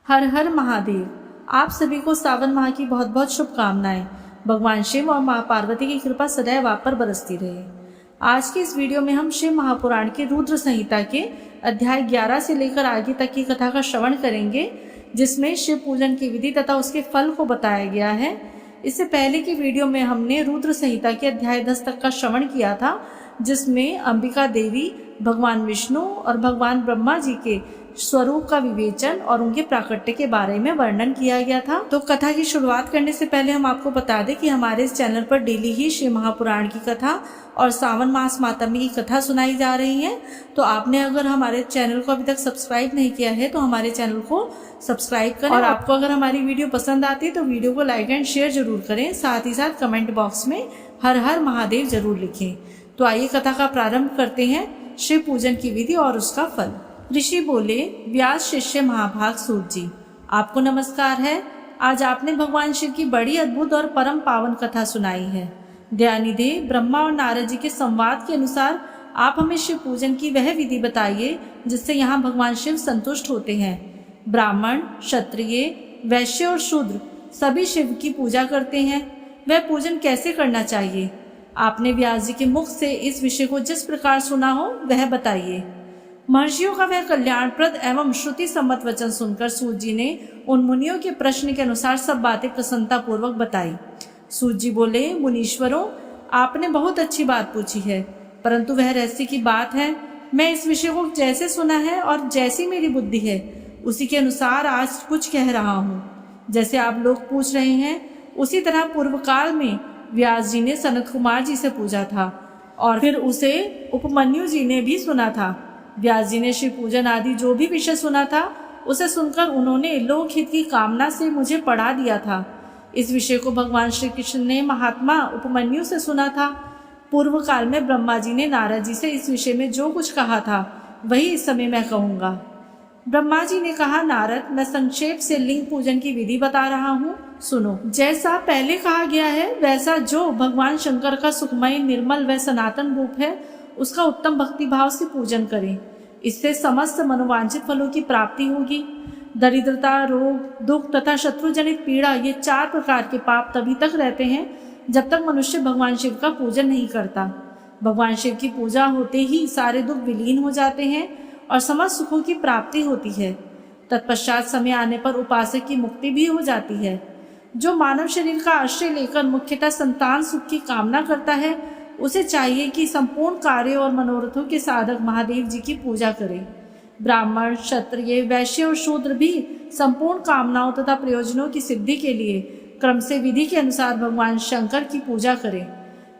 हर हर महादेव। आप सभी को सावन माह की बहुत बहुत शुभकामनाएं। भगवान शिव और माँ पार्वती की कृपा सदैव आप पर बरसती रहे। आज की इस वीडियो में हम शिव महापुराण के रुद्र संहिता के अध्याय 11 से लेकर आगे तक की कथा का श्रवण करेंगे, जिसमें शिव पूजन की विधि तथा उसके फल को बताया गया है। इससे पहले की वीडियो में हमने रुद्र संहिता के अध्याय 10 तक का श्रवण किया था, जिसमें अंबिका देवी, भगवान विष्णु और भगवान ब्रह्मा जी के स्वरूप का विवेचन और उनके प्राकट्य के बारे में वर्णन किया गया था। तो कथा की शुरुआत करने से पहले हम आपको बता दें कि हमारे इस चैनल पर डेली ही शिव महापुराण की कथा और सावन मास मातमी की कथा सुनाई जा रही है। तो आपने अगर हमारे चैनल को अभी तक सब्सक्राइब नहीं किया है तो हमारे चैनल को सब्सक्राइब करें, और आपको अगर हमारी वीडियो पसंद आती है तो वीडियो को लाइक एंड शेयर जरूर करें। साथ ही साथ कमेंट बॉक्स में हर हर महादेव जरूर लिखें। तो आइए कथा का प्रारंभ करते हैं, शिव पूजन की विधि और उसका फल। ऋषि बोले, व्यास शिष्य महाभाग सूत जी, आपको नमस्कार है। आज आपने भगवान शिव की बड़ी अद्भुत और परम पावन कथा सुनाई है। दयानिधे ब्रह्मा और नारद जी के संवाद के अनुसार आप हमें शिव पूजन की वह विधि बताइए जिससे यहाँ भगवान शिव संतुष्ट होते हैं। ब्राह्मण, क्षत्रिय, वैश्य और शूद्र सभी शिव की पूजा करते हैं। वह पूजन कैसे करना चाहिए? आपने व्यास जी के मुख से इस विषय को जिस प्रकार सुना हो वह बताइए। महर्षियों का वह कल्याणप्रद एवं श्रुति सम्मत वचन सुनकर सूत जी ने उन मुनियों के प्रश्न के अनुसार सब बातें प्रसन्नता पूर्वक बताई। सूत जी बोले, मुनीश्वरों, आपने बहुत अच्छी बात पूछी है, परंतु वह रहस्य की बात है। मैं इस विषय को जैसे सुना है और जैसी मेरी बुद्धि है उसी के अनुसार आज कुछ कह रहा हूँ। जैसे आप लोग पूछ रहे हैं उसी तरह पूर्व काल में व्यास जी ने सनत कुमार जी से पूछा था और फिर उसे उपमन्यु जी ने भी सुना था। व्यास जी ने शिव पूजन आदि जो भी विषय सुना था उसे सुनकर उन्होंने लोकहित की कामना से मुझे पढ़ा दिया था। इस विषय को भगवान श्री कृष्ण ने महात्मा उपमन्यु से सुना था। पूर्व काल में ब्रह्मा जी ने नारद जी से इस विषय में जो कुछ कहा था वही इस समय मैं कहूँगा। ब्रह्मा जी ने कहा, नारद, मैं संक्षेप से लिंग पूजन की विधि बता रहा हूँ, सुनो। जैसा पहले कहा गया है वैसा जो भगवान शंकर का सुखमय, निर्मल व सनातन रूप है उसका उत्तम भक्ति भाव से पूजन करें। इससे समस्त मनोवांछित फलों की प्राप्ति होगी। दरिद्रता, रोग, दुख तथा शत्रु जनित पीड़ा, ये 4 प्रकार के पाप तभी तक रहते हैं जब तक मनुष्य भगवान शिव का पूजन नहीं करता। भगवान शिव की पूजा होते ही सारे दुख विलीन हो जाते हैं और समस्त सुखों की प्राप्ति होती है। तत्पश्चात समय आने पर उपासक की मुक्ति भी हो जाती है। जो मानव शरीर का आश्रय लेकर मुख्यतः संतान सुख की कामना करता है उसे चाहिए कि संपूर्ण कार्य और मनोरथों के साधक महादेव जी की पूजा करे। ब्राह्मण, क्षत्रिय, वैश्य और शूद्र भी संपूर्ण कामनाओं तथा प्रयोजनों की सिद्धि के लिए क्रम से विधि के अनुसार भगवान शंकर की पूजा करें।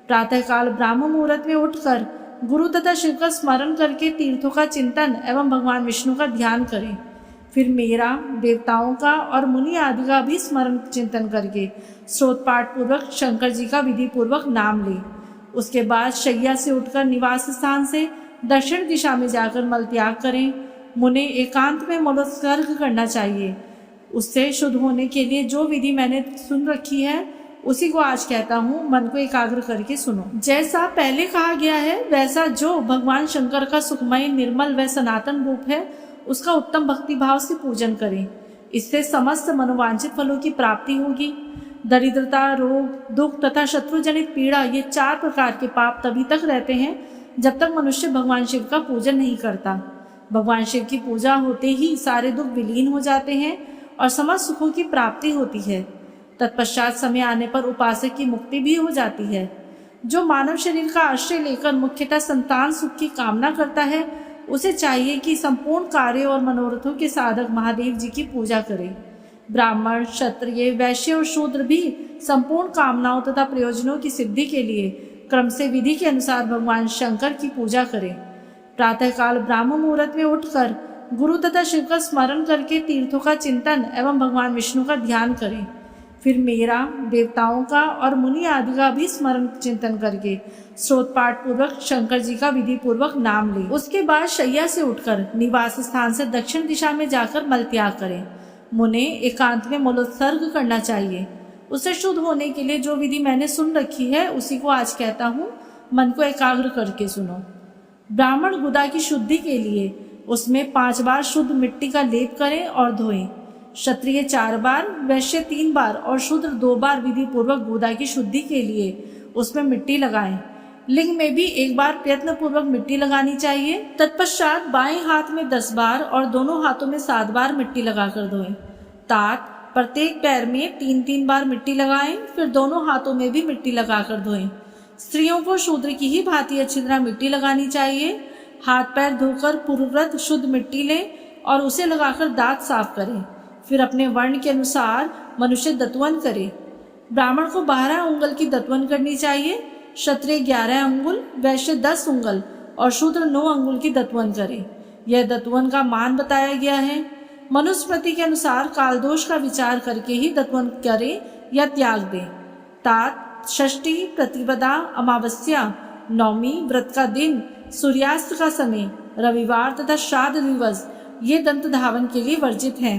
प्रातःकाल ब्राह्म मुहूर्त में उठकर गुरु तथा शिव का स्मरण करके तीर्थों का चिंतन एवं भगवान विष्णु का ध्यान करें। फिर मेरा, देवताओं का और मुनि आदि का भी स्मरण चिंतन करके स्रोत पाठ पूर्वक शंकर जी का विधि पूर्वक नाम ले। उसके बाद शैया से उठकर निवास स्थान से दक्षिण दिशा में जाकर मल त्याग करें। मुने एकांत में मलोत्सर्ग करना चाहिए। उससे शुद्ध होने के लिए जो विधि मैंने सुन रखी है उसी को आज कहता हूँ, मन को एकाग्र करके सुनो। जैसा पहले कहा गया है वैसा जो भगवान शंकर का सुखमय, निर्मल व सनातन रूप है उसका उत्तम भक्ति भाव से पूजन करें। इससे समस्त मनोवांछित फलों की प्राप्ति होगी। दरिद्रता, रोग, दुख तथा शत्रु जनित पीड़ा, ये 4 प्रकार के पाप तभी तक रहते हैं जब तक मनुष्य भगवान शिव का पूजन नहीं करता। भगवान शिव की पूजा होते ही सारे दुख विलीन हो जाते हैं और समस्त सुखों की प्राप्ति होती है। तत्पश्चात समय आने पर उपासक की मुक्ति भी हो जाती है। जो मानव शरीर का आश्रय लेकर मुख्यतः संतान सुख की कामना करता है उसे चाहिए कि संपूर्ण कार्य और मनोरथों के साधक महादेव जी की पूजा करे। ब्राह्मण, क्षत्रिय, वैश्य और शूद्र भी संपूर्ण कामनाओं तथा प्रयोजनों की सिद्धि के लिए क्रम से विधि के अनुसार भगवान शंकर की पूजा करें। प्रातःकाल ब्राह्म मुहूर्त में उठकर गुरु तथा शिव का स्मरण करके तीर्थों का चिंतन एवं भगवान विष्णु का ध्यान करें। फिर मेरा, देवताओं का और मुनि आदि का भी स्मरण चिंतन करके स्रोत पाठ पूर्वक शंकर जी का विधि पूर्वक नाम ले। उसके बाद शैया से उठकर निवास स्थान से दक्षिण दिशा में जाकर मल त्याग करें। मुने एकांत में मलोत्सर्ग करना चाहिए। उसे शुद्ध होने के लिए जो विधि मैंने सुन रखी है उसी को आज कहता हूँ, मन को एकाग्र करके सुनो। ब्राह्मण गुदा की शुद्धि के लिए उसमें 5 बार शुद्ध मिट्टी का लेप करें और धोएं। क्षत्रिय 4 बार, वैश्य 3 बार और शूद्र 2 बार विधि पूर्वक गोदा की शुद्धि के लिए उसमें मिट्टी लगाएं। लिंग में भी 1 बार प्रयत्न पूर्वक मिट्टी लगानी चाहिए। तत्पश्चात बाएं हाथ में 10 बार और दोनों हाथों में 7 बार मिट्टी लगाकर धोएं। तात प्रत्येक पैर में 3-3 बार मिट्टी लगाएं, फिर दोनों हाथों में भी मिट्टी लगाकर धोएं। स्त्रियों को शूद्र की ही भांति अच्छी तरह मिट्टी लगानी चाहिए। हाथ पैर धोकर पूर्ववत शुद्ध मिट्टी लें और उसे लगाकर दांत साफ करें। फिर अपने वर्ण के अनुसार मनुष्य दतवन करे। ब्राह्मण को 12 उंगल की दतवन करनी चाहिए। क्षत्रिय 11 अंगुल, वैश्य 10 उंगल और शूद्र 9 अंगुल की दतवन करे। यह दतवन का मान बताया गया है। मनुस्मृति के अनुसार कालदोष का विचार करके ही दतवन करे या त्याग दे। तात षष्ठी, प्रतिपदा, अमावस्या, नवमी, व्रत का दिन, सूर्यास्त का समय, रविवार तथा श्राद्ध दिवस ये दंत धावन के लिए वर्जित हैं।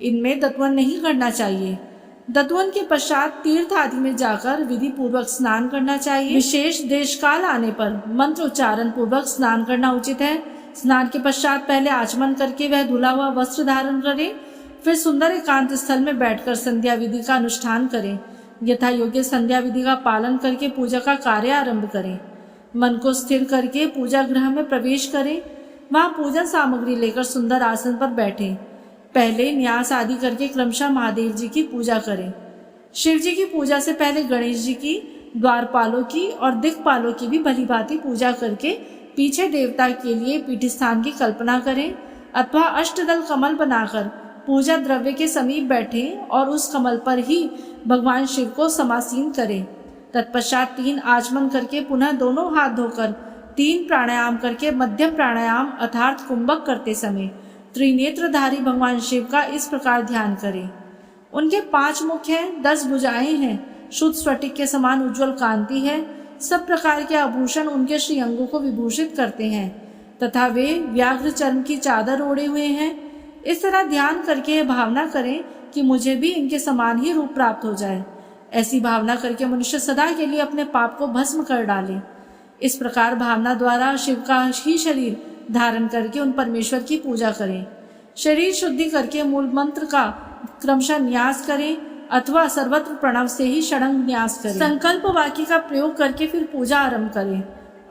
इनमें दतवन नहीं करना चाहिए। दतवन के पश्चात तीर्थ आदि में जाकर विधि पूर्वक स्नान करना चाहिए। विशेष देश काल आने पर मंत्र उच्चारण पूर्वक स्नान करना उचित है। स्नान के पश्चात पहले आचमन करके वह धुला हुआ वस्त्र धारण करे, फिर सुंदर एकांत स्थल में बैठकर संध्या विधि का अनुष्ठान करें। यथा योग्य संध्या विधि का पालन करके पूजा का कार्य आरंभ करें। मन को स्थिर करके पूजा गृह में प्रवेश करें। वहां पूजन सामग्री लेकर सुंदर आसन पर बैठें। पहले न्यास आदि करके क्रमशः महादेव जी की पूजा करें। शिव जी की पूजा से पहले गणेश जी की, द्वारपालों की और दिक्पालों की भी भलीभांति पूजा करके पीछे देवता के लिए पीठस्थान की कल्पना करें अथवा अष्टदल कमल बनाकर पूजा द्रव्य के समीप बैठें और उस कमल पर ही भगवान शिव को समासीन करें। तत्पश्चात 3 आचमन करके पुनः दोनों हाथ धोकर 3 प्राणायाम करके मध्यम प्राणायाम अर्थात कुंभक करते समय त्रिनेत्रधारी भगवान शिव का इस प्रकार ध्यान करें। उनके 5 मुख हैं, 10 भुजाएं हैं, शुद्ध स्फटिक के समान उज्ज्वल कांति है। सब प्रकार के आभूषण उनके श्री अंगों को विभूषित करते हैं तथा वे व्याघ्र चर्म की चादर ओढ़े हुए हैं। इस तरह ध्यान करके भावना करें कि मुझे भी इनके समान ही रूप प्राप्त हो जाए। ऐसी भावना करके मनुष्य सदा के लिए अपने पाप को भस्म कर डाले। इस प्रकार भावना द्वारा शिव का ही शरीर धारण करके उन परमेश्वर की पूजा करें। शरीर शुद्धि करके मूल मंत्र का क्रमशः न्यास करें अथवा सर्वत्र प्रणव से ही षडंग न्यास करें। संकल्प वाक्य का प्रयोग करके फिर पूजा आरंभ करें।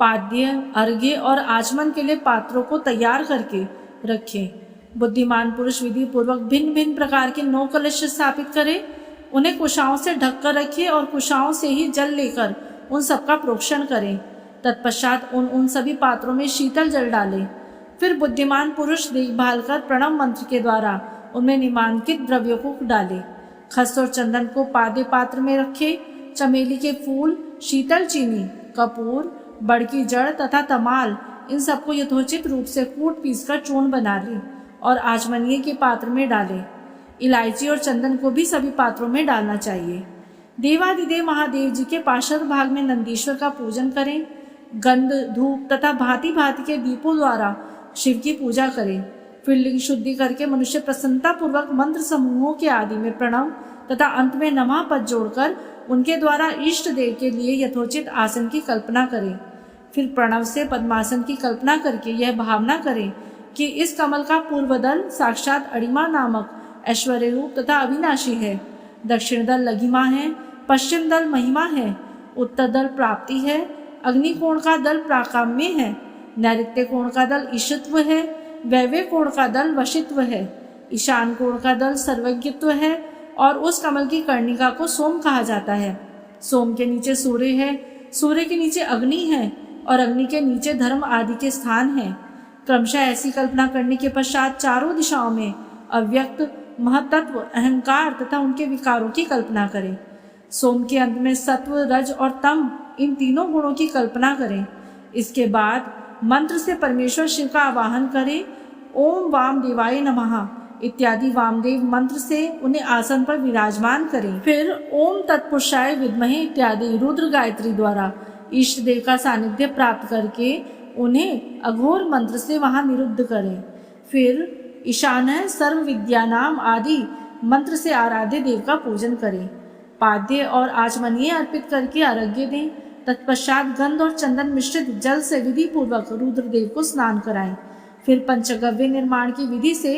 पाद्य, अर्घ्य और आचमन के लिए पात्रों को तैयार करके रखें। बुद्धिमान पुरुष विधि पूर्वक भिन्न भिन्न प्रकार के 9 कलश स्थापित करें। उन्हें कुशाओं से ढककर रखें और कुशाओं से ही जल लेकर उन सबका प्रोक्षण करें। तत्पश्चात उन सभी पात्रों में शीतल जल डालें। फिर बुद्धिमान पुरुष देखभाल कर प्रणव मंत्र के द्वारा उनमें निमांकित द्रव्यों को डाले। खस और चंदन को पाद्य पात्र में रखे। चमेली के फूल, शीतल चीनी, कपूर, बड़ की जड़ तथा तमाल इन सबको यथोचित रूप से कूट पीसकर चूर्ण बना ले और आचमनीय के पात्र में डाले। इलायची और चंदन को भी सभी पात्रों में डालना चाहिए। देवादिदेव महादेव जी के पार्श्व भाग में नंदीश्वर का पूजन करें। गंध, धूप तथा भांति भांति के दीपों द्वारा शिव की पूजा करें। फिर लिंग शुद्धि करके मनुष्य प्रसन्नता पूर्वक मंत्र समूहों के आदि में प्रणव तथा अंत में नमः पद जोड़कर उनके द्वारा इष्ट देव के लिए यथोचित आसन की कल्पना करें। फिर प्रणव से पद्मासन की कल्पना करके यह भावना करें कि इस कमल का पूर्व दल साक्षात अणिमा नामक ऐश्वर्य रूप तथा अविनाशी है। दक्षिण दल लघिमा है, पश्चिम दल महिमा है, उत्तर दल प्राप्ति है, अग्निकोण का दल प्राकाम्य है, नैऋत्य कोण का दल ईशत्व है, वैव्य कोण का दल वशित्व है, ईशान कोण का दल सर्वज्ञत्व है और उस कमल की कर्णिका को सोम कहा जाता है। सोम के नीचे सूर्य है, सूर्य के नीचे अग्नि है और अग्नि के नीचे धर्म आदि के स्थान है। क्रमशः ऐसी कल्पना करने के पश्चात चारों दिशाओं में अव्यक्त, महतत्व, अहंकार तथा उनके विकारों की कल्पना करें। सोम के अंत में सत्व, रज और तम इन तीनों गुणों की कल्पना करें। इसके बाद मंत्र से परमेश्वर शिव का आवाहन करें। ओम वामदेवाय नमः इत्यादि वामदेव मंत्र से उन्हें आसन पर विराजमान करें। फिर ओम तत्पुरुषाय विद्महे इत्यादि रुद्र गायत्री द्वारा इष्ट देव का सानिध्य प्राप्त करके उन्हें अघोर मंत्र से वहां निरुद्ध करें। फिर ईशान सर्व विद्यानाम आदि मंत्र से आराध्य देव का पूजन करें। पाद्य और आचमनीय अर्पित करके अर्घ्य दें। तत्पश्चात गंध और चंदन मिश्रित जल से विधि पूर्वक रुद्रदेव को स्नान कराएं। फिर पंचगव्य निर्माण की विधि से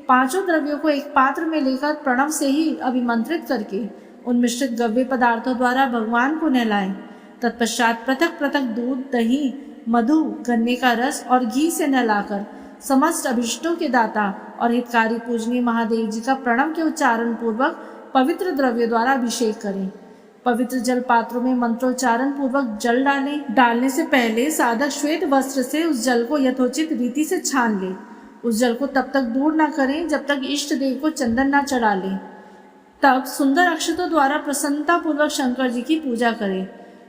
पांचों द्रव्यों को एक पात्र में लेकर प्रणव से ही अभिमंत्रित करके उन मिश्रित गव्य पदार्थों द्वारा भगवान को नहलाएं। तत्पश्चात पृथक पृथक दूध, दही, मधु, गन्ने का रस और घी से नहलाकर समस्त अभिष्टों के दाता और हितकारी पूजनीय महादेव जी का प्रणव के उच्चारण पूर्वक पवित्र द्रव्य द्वारा अभिषेक करें। पवित्र जल पात्रों में मंत्रोच्चारण पूर्वक जल डालें। डालने से पहले साधक श्वेत वस्त्र से उस जल को यथोचित रीति से छान ले। उस जल को तब तक दूर न करें जब तक इष्ट देव को चंदन न चढ़ा लें। तब सुंदर अक्षतों द्वारा प्रसन्नता पूर्वक शंकर जी की पूजा करें।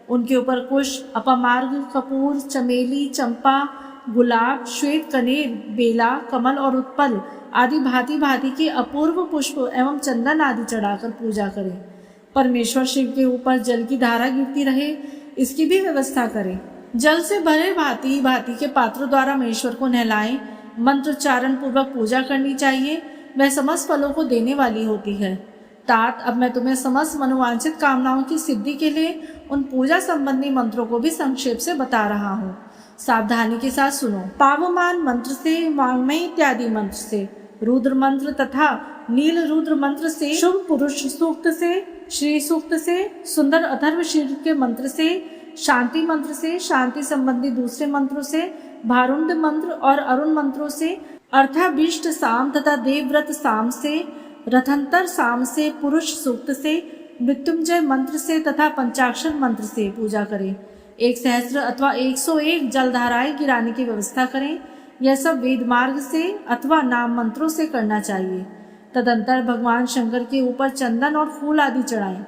उनके ऊपर कुश, अपमार्ग, कपूर, चमेली, चंपा, गुलाब, श्वेत कनेर, बेला, कमल और उत्पल आदि भांति भांति के अपूर्व पुष्प एवं चंदन आदि चढ़ाकर पूजा करें। परमेश्वर शिव के ऊपर जल की धारा गिरती रहे, इसकी भी व्यवस्था करें। जल से भरे भांति भांति के पात्रों द्वारा महेश्वर को नहलाएं। मंत्रोच्चारण पूर्वक पूजा करनी चाहिए, वह समस्त फलों को देने वाली होती है। तात, अब मैं तुम्हें समस्त मनोवांछित कामनाओं की सिद्धि के लिए उन पूजा संबंधी मंत्रों को भी संक्षेप से बता रहा हूँ, सावधानी के साथ सुनो। पावमान मंत्र से, वांग्मय इत्यादि मंत्र से, रुद्र मंत्र तथा नील रुद्र मंत्र से, शुभ पुरुष सूक्त से, श्री सूक्त से, सुंदर अथर्व शीर्ष के मंत्र से, शांति मंत्र से, शांति संबंधी दूसरे मंत्रों से, भारुंड मंत्र और अरुण मंत्रों से, अर्थाभीष्ट साम तथा देवव्रत साम से, रथंतर साम से, पुरुष सूक्त से, मृत्युंजय मंत्र से तथा पंचाक्षर मंत्र से पूजा करें। 1 सहस्त्र अथवा 101 जलधाराएं गिराने की व्यवस्था करें। यह सब वेद मार्ग से अथवा नाम मंत्रों से करना चाहिए। तदंतर भगवान शंकर के ऊपर चंदन और फूल आदि चढ़ाएं।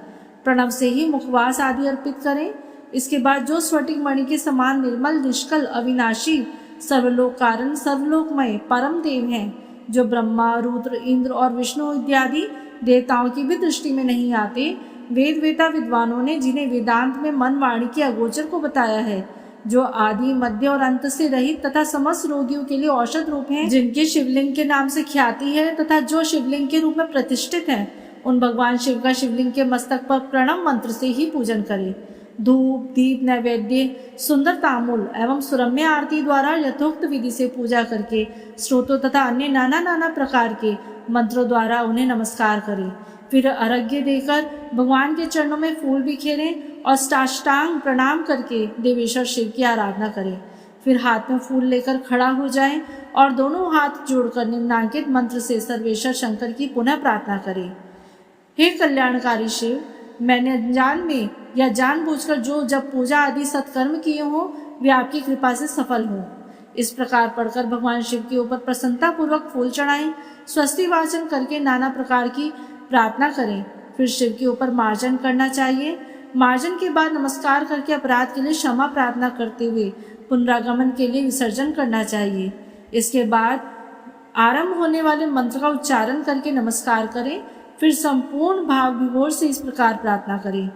प्रणव से ही मुखवास आदि अर्पित करें। इसके बाद जो स्फटिक मणि के समान निर्मल, निष्कल, अविनाशी, सर्वलोक कारण, सर्वलोकमय परम देव हैं, जो ब्रह्मा, रुद्र, इंद्र और विष्णु इत्यादि देवताओं की भी दृष्टि में नहीं आते, वेद वेता विद्वानों ने जिन्हें वेदांत में मन वाणी के अगोचर को बताया है, जो आदि, मध्य और अंत से रहित तथा समस्त रोगियों के लिए औषध रूप हैं, जिनके शिवलिंग के नाम से ख्याति है तथा जो शिवलिंग के रूप में प्रतिष्ठित हैं, उन भगवान शिव का शिवलिंग के मस्तक पर प्रणव मंत्र से ही पूजन करें। धूप, दीप, नैवेद्य, सुंदर तांबूल एवं सुरम्य आरती द्वारा यथोक्त विधि से पूजा करके स्रोतों तथा अन्य नाना नाना प्रकार के मंत्रों द्वारा उन्हें नमस्कार करें। फिर अर्घ्य देकर भगवान के चरणों में फूल बिखेरें और साष्टांग प्रणाम करके देवेश्वर शिव की आराधना करें। फिर हाथ में फूल लेकर खड़ा हो जाएं और दोनों हाथ जोड़कर निम्नांकित मंत्र से सर्वेश्वर शंकर की पुनः प्रार्थना करें। हे कल्याणकारी शिव, मैंने अनजान में या जानबूझकर जो जब पूजा आदि सत्कर्म किए हों, वे आपकी कृपा से सफल हों। इस प्रकार पढ़कर भगवान शिव के ऊपर प्रसन्नता पूर्वक फूल चढ़ाएं। स्वस्ति वाचन करके नाना प्रकार की प्रार्थना करें। फिर शिव के ऊपर मार्जन करना चाहिए। मार्जन के बाद नमस्कार करके अपराध के लिए क्षमा प्रार्थना करते हुए पुनरागमन के लिए विसर्जन करना चाहिए। इसके बाद आरंभ होने वाले मंत्र का उच्चारण करके नमस्कार करें। फिर संपूर्ण भाव विभोर से इस प्रकार प्रार्थना करें।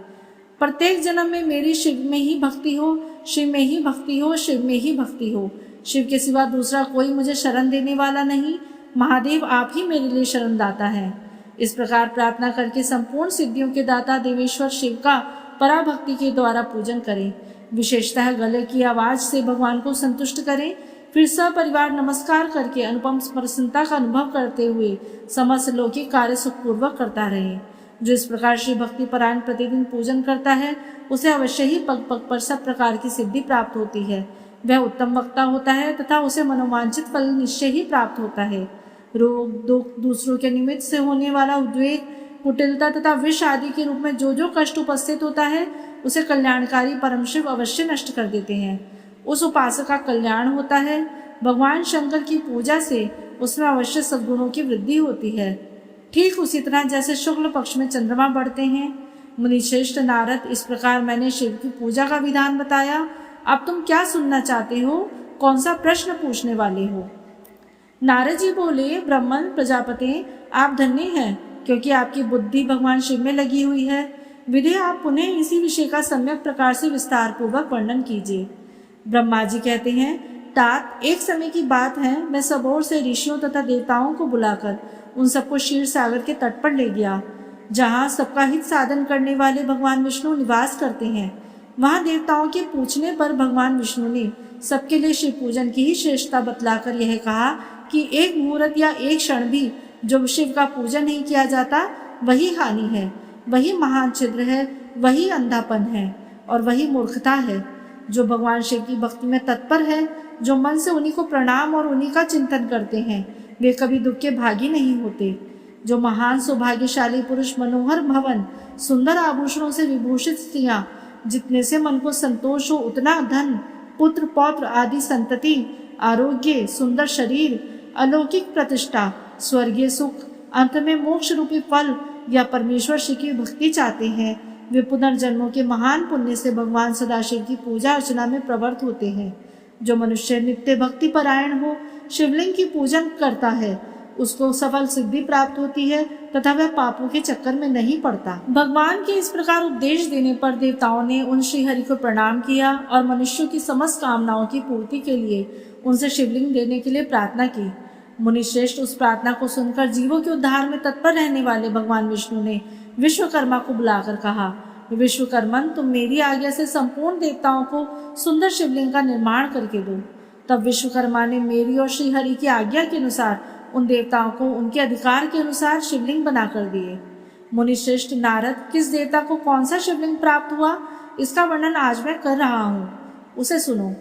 प्रत्येक जन्म में मेरी शिव में ही भक्ति हो, शिव में ही भक्ति हो, शिव में ही भक्ति हो। शिव के सिवा दूसरा कोई मुझे शरण देने वाला नहीं। महादेव आप ही मेरे लिए शरण दाता है। इस प्रकार प्रार्थना करके संपूर्ण सिद्धियों के दाता देवेश्वर शिव का पराभक्ति के द्वारा पूजन करें। विशेषतः गले की आवाज से भगवान को संतुष्ट करें। फिर सपरिवार नमस्कार करके अनुपम प्रसन्नता का अनुभव करते हुए समस्त लौकिक कार्य सुखपूर्वक करता रहे। जो इस प्रकार श्री भक्ति परायण प्रतिदिन पूजन करता है, उसे अवश्य ही पग पग पर सब प्रकार की सिद्धि प्राप्त होती है। वह उत्तम वक्ता होता है तथा उसे मनोवांछित फल निश्चय ही प्राप्त होता है। रोग, दुख, दूसरों के निमित्त से होने वाला उद्वेग, कुटिलता तथा विष आदि के रूप में जो जो कष्ट उपस्थित होता है, उसे कल्याणकारी परम शिव अवश्य नष्ट कर देते हैं। उस उपासक का कल्याण होता है। भगवान शंकर की पूजा से उसमें अवश्य सद्गुणों की वृद्धि होती है। ठीक उसी तरह जैसे शुक्ल पक्ष में चंद्रमा बढ़ते हैं। मुनिश्रेष्ठ नारद, इस प्रकार मैंने शिव की पूजा का विधान बताया। अब तुम क्या सुनना चाहते हो? कौन सा प्रश्न पूछने वाले हो? नारद जी बोले, ब्राह्मण प्रजापति, आप धन्य हैं, क्योंकि आपकी बुद्धि भगवान शिव में लगी हुई है। विधि आप पुनः इसी विषय का सम्यक प्रकार से विस्तार पूर्वक वर्णन कीजिए। ब्रह्मा जी कहते हैं, तात, एक समय की बात है, मैं सब ओर से ऋषियों तथा देवताओं को बुलाकर उन सबको क्षीर सागर के तट पर ले गया, जहाँ सबका हित साधन करने वाले भगवान विष्णु निवास करते हैं। वहाँ देवताओं के पूछने पर भगवान विष्णु ने सबके लिए शिव पूजन की ही श्रेष्ठता बतलाकर यह कहा कि एक मुहूर्त या एक क्षण भी जो शिव का पूजन नहीं किया जाता वही हानि है, वही महान छिद्र है, वही अंधापन है और वही मूर्खता है। जो भगवान शिव की भक्ति में तत्पर है, जो मन से उन्हीं को प्रणाम और उन्हीं का चिंतन करते हैं, वे कभी दुख के भागी नहीं होते। जो महान सौभाग्यशाली पुरुष मनोहर भवन, सुंदर आभूषणों से विभूषित स्त्रियां, जितने से मन को संतोष हो उतना धन, पुत्र पौत्र आदि संतति, आरोग्य, सुंदर शरीर, अलौकिक प्रतिष्ठा, स्वर्गीय सुख, अंत में मोक्ष रूपी फल या परमेश्वर श्री की भक्ति चाहते हैं, वे पुनर्जन्मों के महान पुण्य से भगवान सदाशिव की पूजा अर्चना में प्रवृत्त होते हैं। जो मनुष्य नित्य भक्ति परायण हो, शिवलिंग की पूजन करता है, उसको सफल सिद्धि प्राप्त होती है तथा वह पापों के चक्कर में नहीं पड़ता। भगवान के इस प्रकार उपदेश देने पर देवताओं ने उन श्रीहरि को प्रणाम किया और मनुष्यों की समस्त कामनाओं की पूर्ति के लिए उनसे शिवलिंग देने के लिए प्रार्थना की। मुनिश्रेष्ठ उस प्रार्थना को सुनकर जीवों के उद्धार में तत्पर रहने वाले भगवान विष्णु ने विश्वकर्मा को बुलाकर कहा, विश्वकर्मन, तुम मेरी आज्ञा से संपूर्ण देवताओं को सुंदर शिवलिंग का निर्माण करके दो। तब विश्वकर्मा ने मेरी और श्रीहरि की आज्ञा के अनुसार उन देवताओं को उनके अधिकार के अनुसार शिवलिंग बनाकर दिए। मुनिश्रेष्ठ नारद, किस देवता को कौन सा शिवलिंग प्राप्त हुआ, इसका वर्णन आज मैं कर रहा हूँ, उसे सुनो।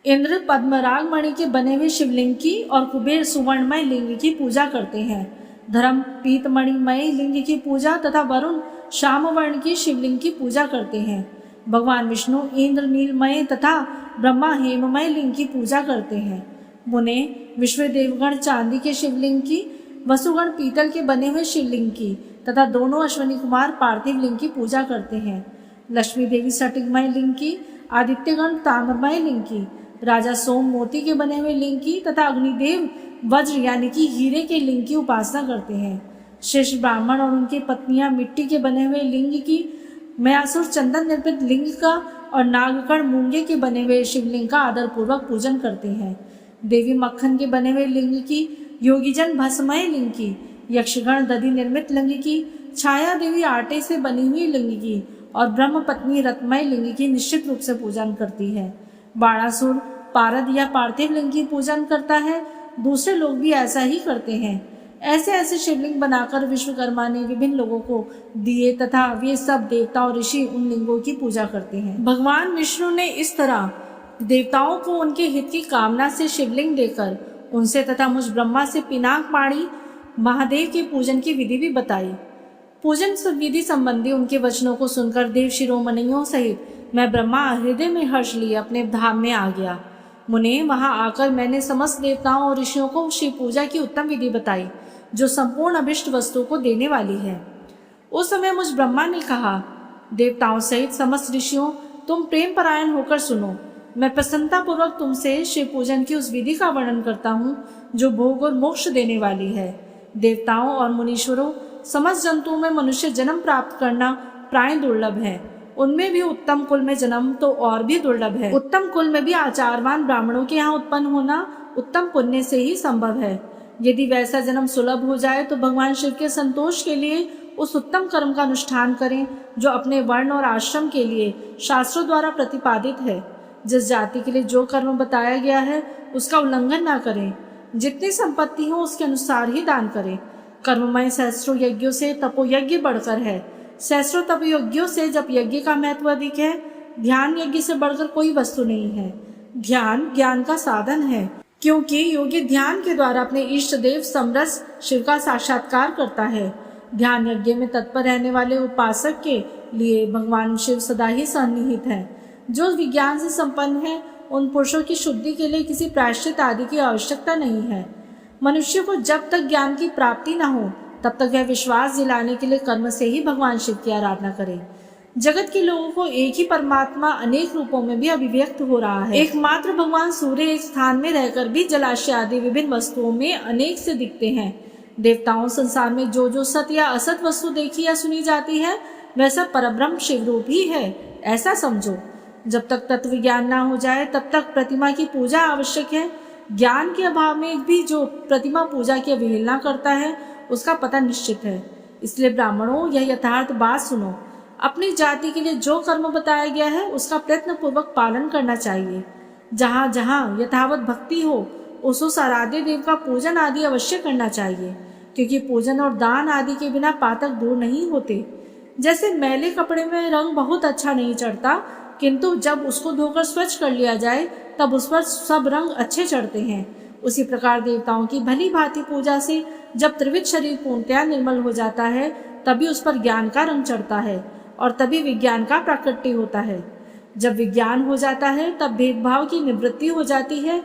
इंद्र पद्मराग मणि के बने हुए शिवलिंग की और कुबेर सुवर्णमय लिंग की पूजा करते हैं। धर्म पीतमणिमय लिंग की पूजा तथा वरुण श्यामवर्ण की शिवलिंग की पूजा करते हैं। भगवान विष्णु इंद्र नीलमय तथा ब्रह्मा हेममय लिंग की पूजा करते हैं। मुने विश्व देवगण चांदी के शिवलिंग की, वसुगण पीतल के बने हुए शिवलिंग की तथा दोनों अश्विनी कुमार पार्थिव लिंग की पूजा करते हैं। लक्ष्मी देवी स्फटिकमय लिंग की, आदित्यगण ताम्रमय लिंग की, राजा सोम मोती के बने हुए लिंग की तथा अग्निदेव वज्र यानी कि हीरे के लिंग की उपासना करते हैं। शेष ब्राह्मण और उनकी पत्नियां मिट्टी के बने हुए लिंग की, मयासुर चंदन निर्मित लिंग का और नागकर्ण मूंगे के बने हुए शिवलिंग का आदर पूर्वक पूजन करते हैं। देवी मक्खन के बने हुए लिंग की, योगीजन भस्मय लिंग की, यक्षगण दधि निर्मित लिंग की, छाया देवी आटे से बनी हुई लिंग की और ब्रह्म पत्नी रत्नमय लिंग की निश्चित रूप से पूजन करती है। बाणासुर पारद या पार्थिव लिंग की पूजन करता है। दूसरे लोग भी ऐसा ही करते हैं। ऐसे ऐसे शिवलिंग बनाकर विश्वकर्मा ने विभिन्न लोगों को दिए तथा वे सब देवता और ऋषि उन लिंगों की पूजा करते हैं। भगवान विष्णु ने इस तरह देवताओं को उनके हित की कामना से शिवलिंग देकर उनसे तथा मुझ ब्रह्मा से पिनाक पाणी महादेव के पूजन की विधि भी बताई। पूजन विधि संबंधी उनके वचनों को सुनकर देव शिरोमणियों सहित मैं ब्रह्मा हृदय में हर्ष लिए अपने धाम में आ गया। मुने, वहां आकर मैंने समस्त देवताओं और ऋषियों को शिव पूजा की उत्तम विधि बताई जो संपूर्ण अभिष्ट वस्तु को देने वाली है। उस समय मुझ ब्रह्मा ने कहा, देवताओं सहित समस्त ऋषियों, तुम प्रेम परायण होकर सुनो। मैं प्रसन्नता पूर्वक तुमसे शिव पूजन की उस विधि का वर्णन करता हूँ जो भोग और मोक्ष देने वाली है। देवताओं और मुनीश्वरों, समस्त जंतुओं में मनुष्य जन्म प्राप्त करना प्राय दुर्लभ है। उनमें भी उत्तम कुल में जन्म तो और भी दुर्लभ है। उत्तम कुल में भी आचारवान ब्राह्मणों के यहाँ उत्पन्न होना उत्तम पुण्य से ही संभव है। यदि वैसा जन्म सुलभ हो जाए तो भगवान शिव के संतोष के लिए उस उत्तम कर्म का अनुष्ठान करें जो अपने वर्ण और आश्रम के लिए शास्त्रों द्वारा प्रतिपादित है। जिस जाति के लिए जो कर्म बताया गया है उसका उल्लंघन ना करें। जितनी संपत्ति हो उसके अनुसार ही दान करें। कर्ममय सहस्त्रों यज्ञों से तपोयज्ञ बढ़कर है। सहस्त्रों तपयज्ञों से जप यज्ञ का महत्व अधिक है। ध्यान यज्ञ से बढ़कर कोई वस्तु नहीं है। ध्यान ज्ञान का साधन है, क्योंकि योगी ध्यान के द्वारा अपने इष्ट देव समरस शिव का साक्षात्कार करता है। ध्यान यज्ञ में तत्पर रहने वाले उपासक के लिए भगवान शिव सदा ही सन्निहित है। जो विज्ञान से संपन्न है उन पुरुषों की शुद्धि के लिए किसी प्रायश्चित आदि की आवश्यकता नहीं है। मनुष्य को जब तक ज्ञान की प्राप्ति न हो तब तक वह विश्वास दिलाने के लिए कर्म से ही भगवान शिव की आराधना करे। जगत के लोगों को एक ही परमात्मा अनेक रूपों में भी अभिव्यक्त हो रहा है। एकमात्र भगवान सूर्य एक स्थान में रहकर भी जलाशय आदि विभिन्न वस्तुओं में अनेक से दिखते हैं। देवताओं संसार में जो जो सत या असत वस्तु देखी या सुनी जाती है वह सब परब्रह्म शिव रूप ही है, ऐसा समझो। जब तक तत्व ज्ञान ना हो जाए तब तक प्रतिमा की पूजा आवश्यक है। ज्ञान के अभाव में भी जो प्रतिमा पूजा की अवहेलना करता है उसका पता निश्चित है। इसलिए ब्राह्मणों, यह यथार्थ बात सुनो। अपनी जाति के लिए जो कर्म बताया गया है उसका प्रयत्न पूर्वक पालन करना चाहिए। जहाँ जहाँ यथावत भक्ति हो उस आराध्य देव का पूजन आदि अवश्य करना चाहिए। क्योंकि पूजन और दान आदि के बिना पातक दूर नहीं होते। जैसे मैले कपड़े में रंग बहुत अच्छा नहीं चढ़ता, किंतु जब उसको धोकर स्वच्छ कर लिया जाए तब उस पर सब रंग अच्छे चढ़ते हैं। उसी प्रकार देवताओं की भली भांति पूजा से जब त्रिविध शरीर पूर्णतया निर्मल हो जाता है तभी उस पर ज्ञान का रंग चढ़ता है और तभी विज्ञान का प्राकट्य होता है। जब विज्ञान हो जाता है तब भेदभाव की निवृत्ति हो जाती है।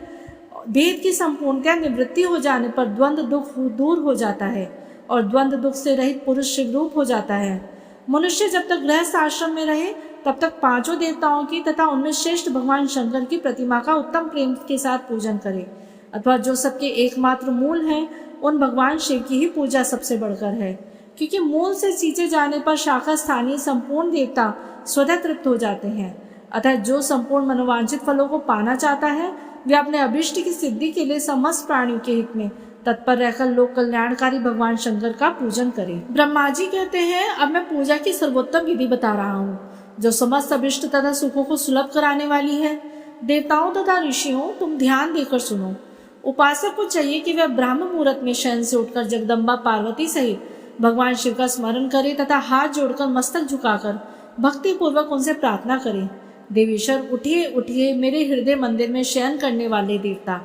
भेद की संपूर्णतया निवृत्ति हो जाने पर द्वंद्व दुख दूर हो जाता है और द्वंद्व दुख से रहित पुरुष शिवरूप हो जाता है। मनुष्य जब तक गृहस्थ आश्रम में रहे तब तक पांचों देवताओं की तथा उनमें श्रेष्ठ भगवान शंकर की प्रतिमा का उत्तम प्रेम के साथ पूजन करे, अथवा जो सबके एकमात्र मूल हैं उन भगवान शिव की ही पूजा सबसे बढ़कर है। क्योंकि मूल से सींचे जाने पर शाखा स्थानीय संपूर्ण देवता स्वतः तृप्त हो जाते हैं। अतः जो संपूर्ण मनोवांछित फलों को पाना चाहता है वे अपने अभिष्ट की सिद्धि के लिए समस्त प्राणियों के हित में तत्पर रहकर लोक कल्याणकारी भगवान शंकर का पूजन करें। ब्रह्मा जी कहते हैं, अब मैं पूजा की सर्वोत्तम विधि बता रहा हूँ जो समस्त अभिष्ट तथा सुखों को सुलभ कराने वाली है। देवताओं तथा ऋषियों, तुम ध्यान देकर सुनो। उपासक को चाहिए कि वह ब्राह्म मुहूर्त में शयन से उठकर जगदम्बा पार्वती सहित भगवान शिव का स्मरण करे तथा हाथ जोड़कर मस्तक झुकाकर भक्ति पूर्वक उनसे प्रार्थना करे, देवीश्वर उठिए उठिए मेरे हृदय मंदिर में शयन करने वाले देवता,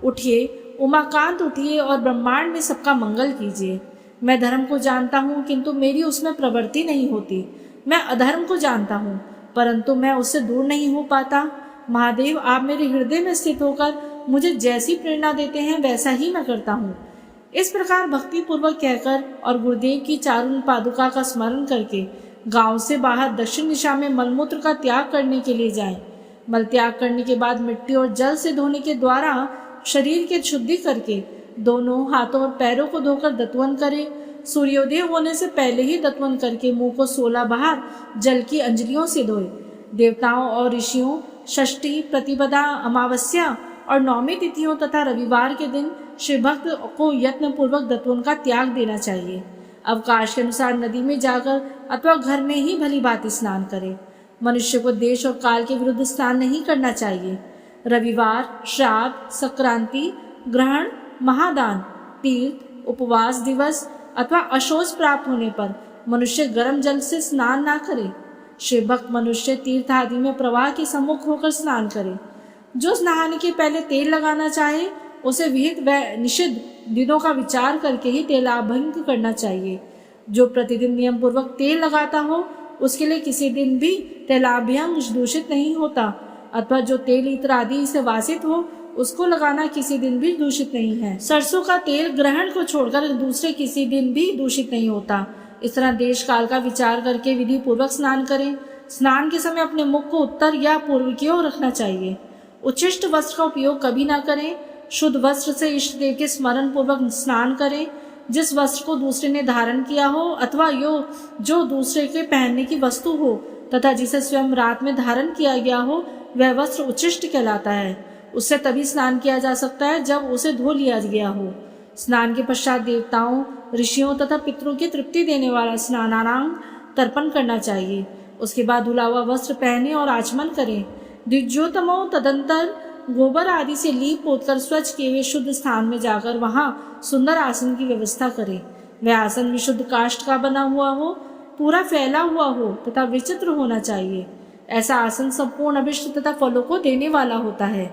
उठिए उमाकांत उठिए और ब्रह्मांड में सबका मंगल कीजिए। मैं धर्म को जानता हूँ किंतु मेरी उसमें प्रवृत्ति नहीं होती। मैं अधर्म को जानता हूँ परंतु मैं उससे दूर नहीं हो पाता। महादेव, आप मेरे हृदय में स्थित होकर मुझे जैसी प्रेरणा देते हैं वैसा ही मैं करता हूँ। इस प्रकार भक्ति पूर्वक कहकर और गुरुदेव की चारुण पादुका का स्मरण करके गांव से बाहर दक्षिण दिशा में मलमूत्र का त्याग करने के लिए जाएं। मल त्याग करने के बाद मिट्टी और जल से धोने के द्वारा शरीर की शुद्धि करके दोनों हाथों और पैरों को धोकर दत्वन करें। सूर्योदय होने से पहले ही दत्वन करके मुंह को 16 बार जल की अंजलियों से धोए। देवताओं और ऋषियों षष्ठी, प्रतिपदा, अमावस्या और नौमी तिथियों तथा रविवार के दिन शिव भक्त को यत्न पूर्वक दत्वन का त्याग देना चाहिए। अवकाश के अनुसार नदी में जाकर अथवा घर में ही भली भांति स्नान करे। मनुष्य को देश और काल के विरुद्ध स्नान नहीं करना चाहिए। रविवार, श्राद्ध, संक्रांति, ग्रहण, महादान, तीर्थ, उपवास दिवस अथवा अशौच प्राप्त होने पर मनुष्य गर्म जल से स्नान ना करे। शिव भक्त मनुष्य तीर्थ आदि में प्रवाह के सम्मुख होकर स्नान करे। जो नहाने के पहले तेल लगाना चाहे उसे विहित व निषिद्ध दिनों का विचार करके ही तेलाभंग करना चाहिए। जो प्रतिदिन नियम पूर्वक तेल लगाता हो उसके लिए किसी दिन भी तेलाभ्यंग दूषित नहीं होता, अथवा जो तेल इत्र आदि से वासित हो उसको लगाना किसी दिन भी दूषित नहीं है। सरसों का तेल ग्रहण को छोड़कर दूसरे किसी दिन भी दूषित नहीं होता। इस तरह देश काल का विचार करके विधि पूर्वक स्नान करें। स्नान के समय अपने मुख को उत्तर या पूर्व की ओर रखना चाहिए। उच्छिष्ट वस्त्र का उपयोग कभी ना करें। शुद्ध वस्त्र से इष्ट देव के स्मरण पूर्वक स्नान करें। जिस वस्त्र को दूसरे ने धारण किया हो अथवा जो दूसरे के पहनने की वस्तु हो तथा जिसे स्वयं रात में धारण किया गया हो वह वस्त्र उच्छिष्ट कहलाता है। उससे तभी स्नान किया जा सकता है जब उसे धो लिया गया हो। स्नान के पश्चात देवताओं, ऋषियों तथा पितरों की तृप्ति देने वाला स्नानांग तर्पण करना चाहिए। उसके बाद धुला हुआ वस्त्र पहने और आचमन करें। द्विजोतमो तदंतर गोबर आदि से लीप पोतकर स्वच्छ किए हुए शुद्ध स्थान में जाकर वहां सुंदर आसन की व्यवस्था करें। वह आसन विशुद्ध काष्ठ का बना हुआ हो, पूरा फैला हुआ हो तथा विचित्र होना चाहिए। ऐसा आसन संपूर्ण अभिष्ट तथा फलों को देने वाला होता है।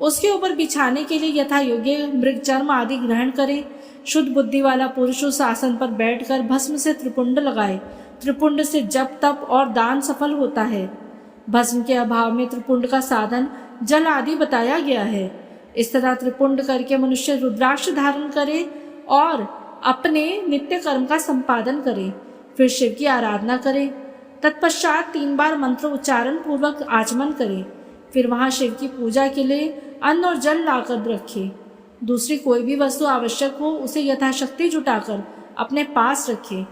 उसके ऊपर बिछाने के लिए यथा योग्य मृग चर्म आदि ग्रहण करें। शुद्ध बुद्धि वाला पुरुष उस आसन पर बैठकर भस्म से त्रिपुंड लगाए। त्रिपुंड से जप, तप और दान सफल होता है। भस्म के अभाव में त्रिपुंड का साधन जल आदि बताया गया है। इस तरह त्रिपुंड करके मनुष्य रुद्राक्ष धारण करे और अपने नित्य कर्म का संपादन करे। फिर शिव की आराधना करे। तत्पश्चात 3 बार मंत्र उच्चारण पूर्वक आचमन करे। फिर वहां शिव की पूजा के लिए अन्न और जल लाकर रखे। दूसरी कोई भी वस्तु आवश्यक हो उसे यथाशक्ति जुटाकर अपने पास रखे।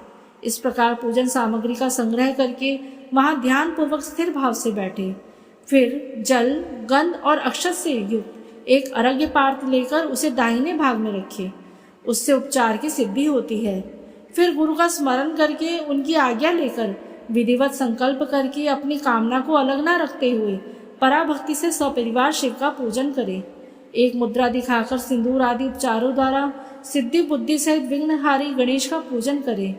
इस प्रकार पूजन सामग्री का संग्रह करके वहां ध्यान पूर्वक स्थिर भाव से बैठे। फिर जल, गंध और अक्षत से युक्त एक अर्घ्य पात्र लेकर उसे दाहिने भाग में रखे। उससे उपचार की सिद्धि होती है। फिर गुरु का स्मरण करके उनकी आज्ञा लेकर विधिवत संकल्प करके अपनी कामना को अलग न रखते हुए पराभक्ति से सपरिवार शिव का पूजन करें। एक मुद्रा दिखाकर सिंदूर आदि उपचारों द्वारा सिद्धि बुद्धि सहित विघ्नहारी गणेश का पूजन करें।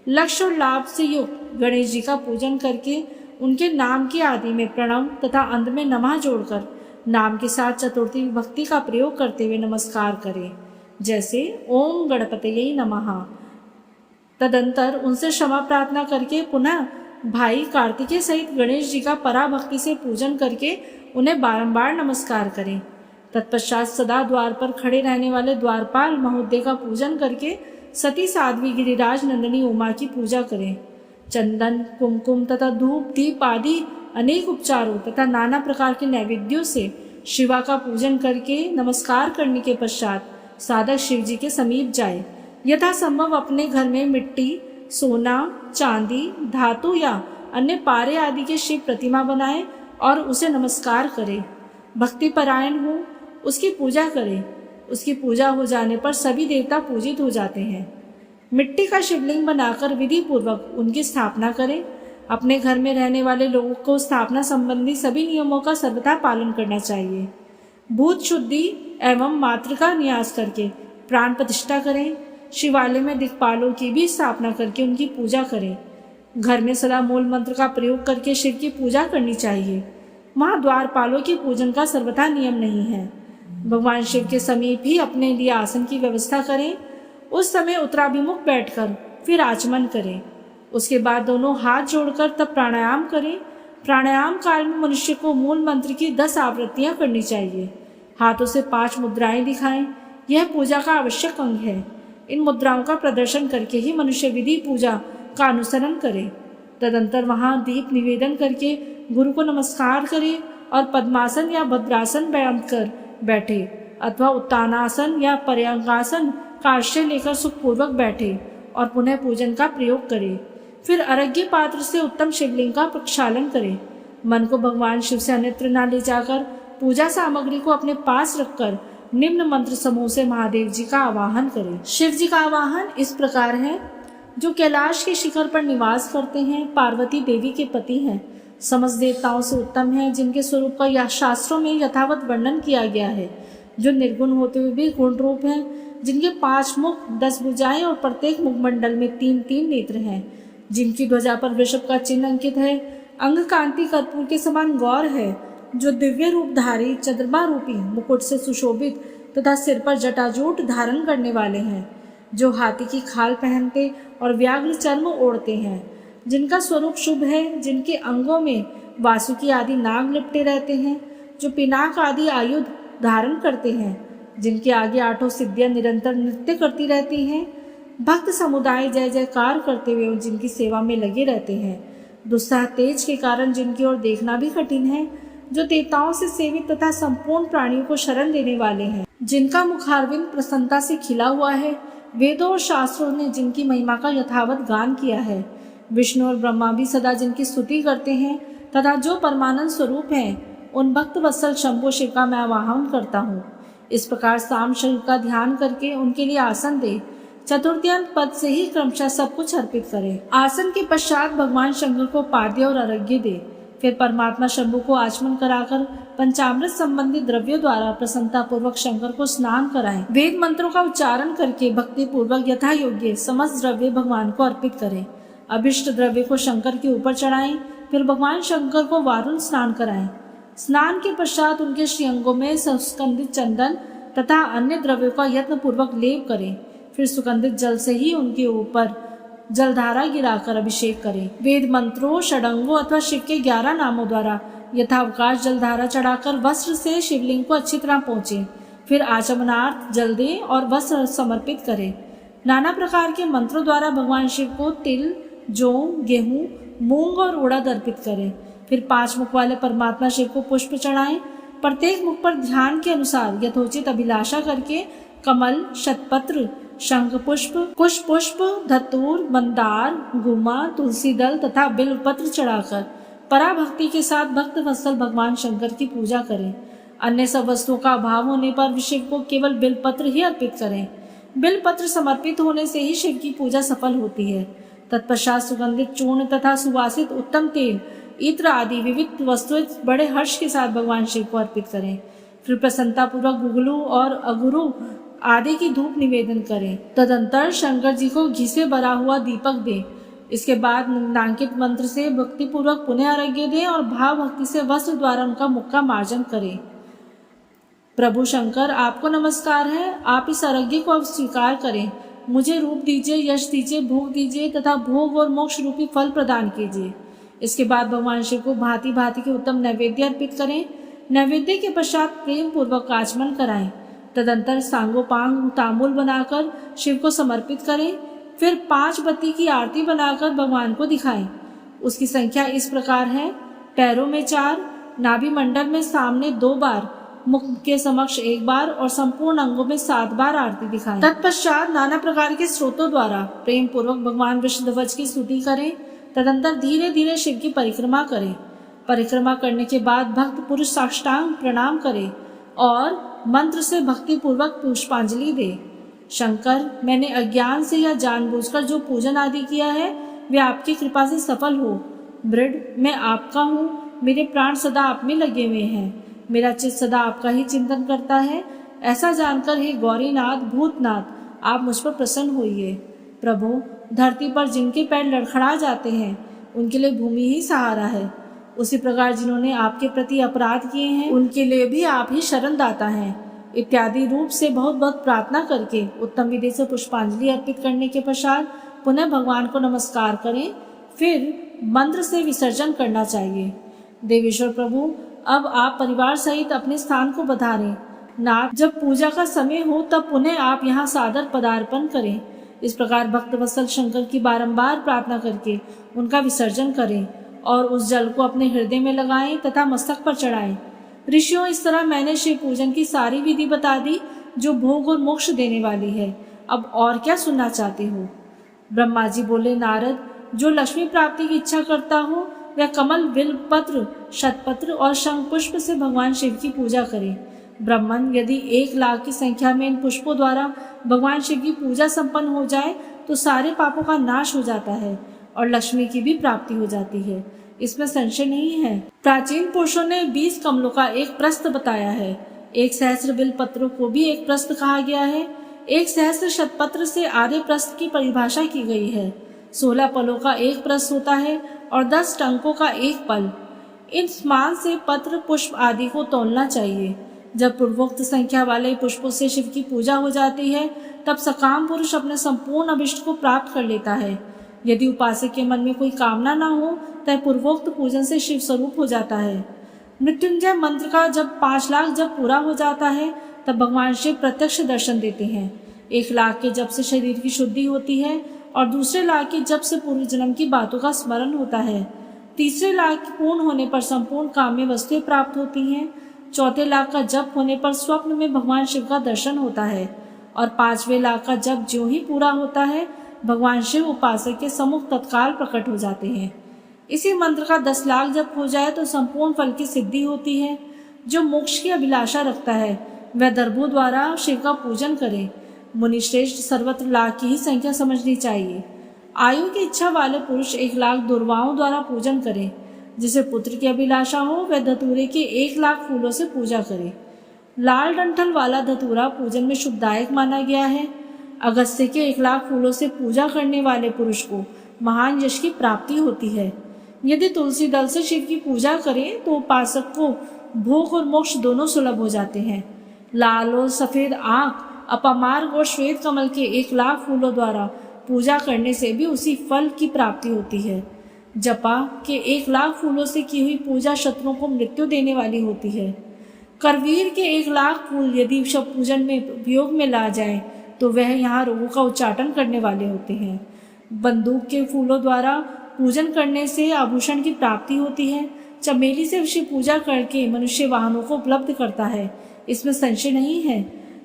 लक्ष्य और लाभ से युक्त गणेश जी का पूजन करके उनके नाम की आदि में प्रणव तथा अंत में नमः जोड़कर नाम के साथ चतुर्थी विभक्ति का प्रयोग करते हुए नमस्कार करें, जैसे ओम गणपतये नमः। तदंतर उनसे क्षमा प्रार्थना करके पुनः भाई कार्तिकेय सहित गणेश जी का पराभक्ति से पूजन करके उन्हें बारंबार नमस्कार करें। तत्पश्चात सदा द्वार पर खड़े रहने वाले द्वारपाल महोदय का पूजन करके सती साध्वी गिरिराज नंदिनी उमा की पूजा करें। चंदन, कुमकुम तथा धूप दीप आदि अनेक उपचारों तथा नाना प्रकार के नैवेद्यों से शिवा का पूजन करके नमस्कार करने के पश्चात साधक शिव जी के समीप जाए। यथासंभव अपने घर में मिट्टी, सोना, चांदी, धातु या अन्य पारे आदि के शिव प्रतिमा बनाए और उसे नमस्कार करे। भक्ति परायण हो उसकी पूजा करें। उसकी पूजा हो जाने पर सभी देवता पूजित हो जाते हैं। मिट्टी का शिवलिंग बनाकर विधि पूर्वक उनकी स्थापना करें। अपने घर में रहने वाले लोगों को स्थापना संबंधी सभी नियमों का सर्वथा पालन करना चाहिए। भूत शुद्धि एवं मातृका न्यास करके प्राण प्रतिष्ठा करें। शिवालय में दिक्पालों की भी स्थापना करके उनकी पूजा करें। घर में सदा मूल मंत्र का प्रयोग करके शिव की पूजा करनी चाहिए। वहाँ द्वारपालों की पूजन का सर्वथा नियम नहीं है। भगवान शिव के समीप ही अपने लिए आसन की व्यवस्था करें। उस समय उत्तराभिमुख बैठकर फिर आचमन करें। उसके बाद दोनों हाथ जोड़कर तब प्राणायाम करें। प्राणायाम काल में मनुष्य को मूल मंत्र की 10 आवृत्तियां करनी चाहिए। हाथों से 5 मुद्राएं दिखाएं। यह पूजा का आवश्यक अंग है। इन मुद्राओं का प्रदर्शन करके ही मनुष्य विधि पूजा का अनुसरण करे। तदंतर वहां दीप निवेदन करके गुरु को नमस्कार करे और पद्मासन या भद्रासन बांध कर बैठे अथवा उत्तानासन या पर्यंकासन का आश्रय लेकर सुखपूर्वक बैठे और पुनः पूजन का प्रयोग करे। फिर अर्घ्य पात्र से उत्तम शिवलिंग का प्रक्षालन करे। मन को भगवान शिव से अन्यत्र न ले जाकर पूजा सामग्री को अपने पास रखकर निम्न मंत्र समूह से महादेव जी का आवाहन करें। शिव जी का आवाहन इस प्रकार है। जो कैलाश के शिखर पर निवास करते हैं, पार्वती देवी के पति हैं, समस्त देवताओं से उत्तम है, जिनके स्वरूप का यह शास्त्रों में यथावत वर्णन किया गया है, जो निर्गुण होते हुए भी गुण रूप हैं, जिनके 5 मुख 10 भुजाएं और प्रत्येक मुखमंडल में 3-3 नेत्र हैं, जिनकी ध्वजा पर वृषभ का चिन्ह अंकित है, अंग कांति कर्पूर के समान गौर है, जो दिव्य रूपधारी चंद्रमा रूपी मुकुट से सुशोभित तथा सिर पर जटाजूट धारण करने वाले हैं, जो हाथी की खाल पहनते और व्याघ्र चर्म ओढ़ते हैं, जिनका स्वरूप शुभ है, जिनके अंगों में वासुकी आदि नाग लिपटे रहते हैं, जो पिनाक आदि आयुध धारण करते हैं, जिनके आगे 8 सिद्धियां निरंतर नृत्य करती रहती हैं, भक्त समुदाय जय जयकार करते हुए जिनकी सेवा में लगे रहते हैं, दुस्सह तेज के कारण जिनकी ओर देखना भी कठिन है, जो देवताओं से सेवित तथा संपूर्ण प्राणियों को शरण देने वाले हैं, जिनका मुखारविंद प्रसन्नता से खिला हुआ है, वेदों और शास्त्रों ने जिनकी महिमा का यथावत गान किया है, विष्णु और ब्रह्मा भी सदा जिनकी स्तुति करते हैं, तथा जो परमानंद स्वरूप हैं, उन भक्त वत्सल शंभो शिव का मैं आवाहन करता हूँ। इस प्रकार शाम शिव का ध्यान करके उनके लिए आसन दे। चतुर्थ्यांत पद से ही क्रमशः सब कुछ अर्पित करें। आसन के पश्चात भगवान शंकर को पाद्य और अर्घ्य दे। फिर परमात्मा शंभु को आचमन कराकर पंचामृत संबंधी द्रव्यों द्वारा प्रसन्नता पूर्वक शंकर को स्नान कराएं। वेद मंत्रों का उच्चारण करके भक्ति पूर्वक यथा योग्य समस्त द्रव्य भगवान को अर्पित करें। अभिष्ट द्रव्य को शंकर के ऊपर चढ़ाएं। फिर भगवान शंकर को वारुण स्नान कराएं। स्नान के पश्चात उनके श्रीअंगों में सुगंधित चंदन तथा अन्य द्रव्यों का यत्न पूर्वक लेप करें। फिर सुगंधित जल से ही उनके ऊपर जलधारा गिराकर अभिषेक करें। वेद मंत्रों, षडंगों अथवा शिव के 11 नामों द्वारा यथावकाश जलधारा चढ़ाकर वस्त्र से शिवलिंग को अच्छी तरह पहुँचे। फिर आचमनार्थ जल दें और वस्त्र समर्पित करें। नाना प्रकार के मंत्रों द्वारा भगवान शिव को तिल, जौ, गेहूं, मूंग और उड़द अर्पित करें। फिर 5 मुख वाले परमात्मा शिव को पुष्प चढ़ाएं। प्रत्येक मुख पर ध्यान के अनुसार यथोचित अभिलाषा करके कमल, शतपत्र, शंख पुष्प, कुश पुष्प, धतूर, मंदार, गुमा, तुलसी दल तथा बिल्वपत्र चढ़ाकर पराभक्ति के साथ भक्त वत्सल भगवान शंकर की पूजा करें। अन्य सब वस्तुओं का अभाव होने पर शिव को केवल बिल्वपत्र ही अर्पित करें। बिल्वपत्र समर्पित होने से ही शिव की पूजा सफल होती है। तत्पश्चात सुगंधित चूर्ण तथा सुवासित उत्तम तेल, इत्र आदि विविध वस्तुएं बड़े हर्ष के साथ भगवान शिव को अर्पित करें। फिर प्रसन्नता पूर्वक गुगलू और अगुरु आदि की धूप निवेदन करें। तदंतर शंकर जी को घी से भरा हुआ दीपक दें। इसके बाद निम्नांकित मंत्र से भक्ति पूर्वक पुनः अर्घ्य दें और भाव भक्ति से वस्त्र द्वारा उनका मुख का मार्जन करें। प्रभु शंकर, आपको नमस्कार है, आप इस अर्घ्य को अब स्वीकार करें। मुझे रूप दीजिए, यश दीजिए, भोग दीजिए तथा भोग और मोक्ष रूपी फल प्रदान कीजिए। इसके बाद भगवान शिव को भांति भांति के उत्तम नैवेद्य अर्पित करें। नैवेद्य के पश्चात प्रेम पूर्वक आचमन कराएं। तदंतर सांगोपांग तांबूल बनाकर शिव को समर्पित करें। फिर 5 बत्ती की आरती बनाकर भगवान को दिखाएं। उसकी संख्या इस प्रकार है: पैरों में 4, नाभि मंडल में सामने 2 बार, मुख के समक्ष 1 बार और संपूर्ण अंगों में 7 बार आरती दिखाएं। तत्पश्चात नाना प्रकार के स्रोतों द्वारा प्रेम पूर्वक भगवान विष्णुध्वज की स्तुति करें। तदंतर धीरे धीरे शिव की परिक्रमा करें। परिक्रमा करने के बाद भक्त पुरुष साष्टांग प्रणाम करे और मंत्र से भक्ति पूर्वक पुष्पांजलि दे। शंकर, मैंने अज्ञान से या जानबूझकर जो पूजन आदि किया है वे आपकी कृपा से सफल हो। मृड, मैं आपका हूँ, मेरे प्राण सदा आप में लगे हुए हैं, मेरा चित्त सदा आपका ही चिंतन करता है। ऐसा जानकर हे गौरीनाथ भूतनाथ, आप मुझ पर प्रसन्न होइए। प्रभु, धरती पर जिनके पैर लड़खड़ा जाते हैं उनके लिए भूमि ही सहारा है। उसी प्रकार जिन्होंने आपके प्रति अपराध किए हैं उनके लिए भी आप ही शरण दाता हैं। इत्यादि रूप से बहुत बहुत प्रार्थना करके उत्तम विधि से पुष्पांजलि अर्पित करने के पश्चात पुनः भगवान को नमस्कार करें। फिर मंत्र से विसर्जन करना चाहिए। देवेश्वर प्रभु, अब आप परिवार सहित अपने स्थान को पधारें। नाथ, जब पूजा का समय हो तब पुनः आप यहाँ सादर पदार्पण करें। इस प्रकार भक्त वत्सल शंकर की बारंबार प्रार्थना करके उनका विसर्जन करें और उस जल को अपने हृदय में लगाएं तथा मस्तक पर चढ़ाएं। ऋषियों, इस तरह मैंने शिव पूजन की सारी विधि बता दी जो भोग और मोक्ष देने वाली है। अब और क्या सुनना चाहते हो? ब्रह्मा जी बोले, नारद, जो लक्ष्मी प्राप्ति की इच्छा करता हो वह कमल, बिल्व पत्र, शतपत्र और शंख पुष्प से भगवान शिव की पूजा करे। ब्राह्मण, यदि 1 लाख की संख्या में इन पुष्पों द्वारा भगवान शिव की पूजा संपन्न हो जाए तो सारे पापों का नाश हो जाता है और लक्ष्मी की भी प्राप्ति हो जाती है, इसमें संशय नहीं है। प्राचीन पुरुषों ने 20 कमलों का एक प्रस्थ बताया है। 1 सहस्त्र बिल्व पत्रों को भी एक प्रस्थ कहा गया है। 1 सहस्त्र शतपत्र से आधे प्रस्थ की परिभाषा की गई है। 16 पलों का एक प्रस्थ होता है और 10 टंकों का एक पल। इन स्मान से पत्र, पुष्प आदि को तोलना चाहिए। जब पूर्वोक्त संख्या वाले पुष्पों से शिव की पूजा हो जाती है तब सकाम पुरुष अपने संपूर्ण अभिष्ट को प्राप्त कर लेता है। यदि उपासक के मन में कोई कामना न हो तो पूर्वोक्त पूजन से शिव स्वरूप हो जाता है। मृत्युंजय मंत्र का जब 5 लाख जब पूरा हो जाता है तब भगवान शिव प्रत्यक्ष दर्शन देते हैं। 1 लाख के जप से शरीर की शुद्धि होती है और दूसरे लाख के जप से पूर्व जन्म की बातों का स्मरण होता है। तीसरे लाख पूर्ण होने पर संपूर्ण काम्य वस्तुएं प्राप्त होती हैं। चौथे लाख का जप होने पर स्वप्न में भगवान शिव का दर्शन होता है और 5वें लाख का जप ज्यों ही पूरा होता है भगवान शिव उपासक के सम्मुख तत्काल प्रकट हो जाते हैं। इसी मंत्र का 10 लाख जप हो जाए तो संपूर्ण फल की सिद्धि होती है। जो मोक्ष की अभिलाषा रखता है वह दर्भों द्वारा शिव का पूजन करे। मुनि श्रेष्ठ, सर्वत्र लाख की ही संख्या समझनी चाहिए। आयु की इच्छा वाले पुरुष 1 लाख दुर्वाओं द्वारा पूजन करें। जिसे पुत्र की अभिलाषा हो वह धतूरे के 1 लाख फूलों से पूजा करे। लाल डंठल वाला धतूरा पूजन में शुभदायक माना गया है। अगस्त्य के 1 लाख फूलों से पूजा करने वाले पुरुष को महान यश की प्राप्ति होती है। यदि तुलसी दल से शिव की पूजा करें तो उपासक को भोग और मोक्ष दोनों सुलभ हो जाते हैं। लाल और सफेद आंख, अपामार्ग और श्वेत कमल के 1 लाख फूलों द्वारा पूजा करने से भी उसी फल की प्राप्ति होती है। जपा के 1 लाख फूलों से की हुई पूजा शत्रुओं को मृत्यु देने वाली होती है। करवीर के 1 लाख फूल यदि शव पूजन में उपयोग में ला जाए तो वह यहाँ रोगों का उच्चाटन करने वाले होते हैं। बंदूक के फूलों द्वारा पूजन करने से आभूषण की प्राप्ति होती है। चमेली से शिव पूजा करके मनुष्य वाहनों को उपलब्ध करता है, इसमें संशय नहीं है।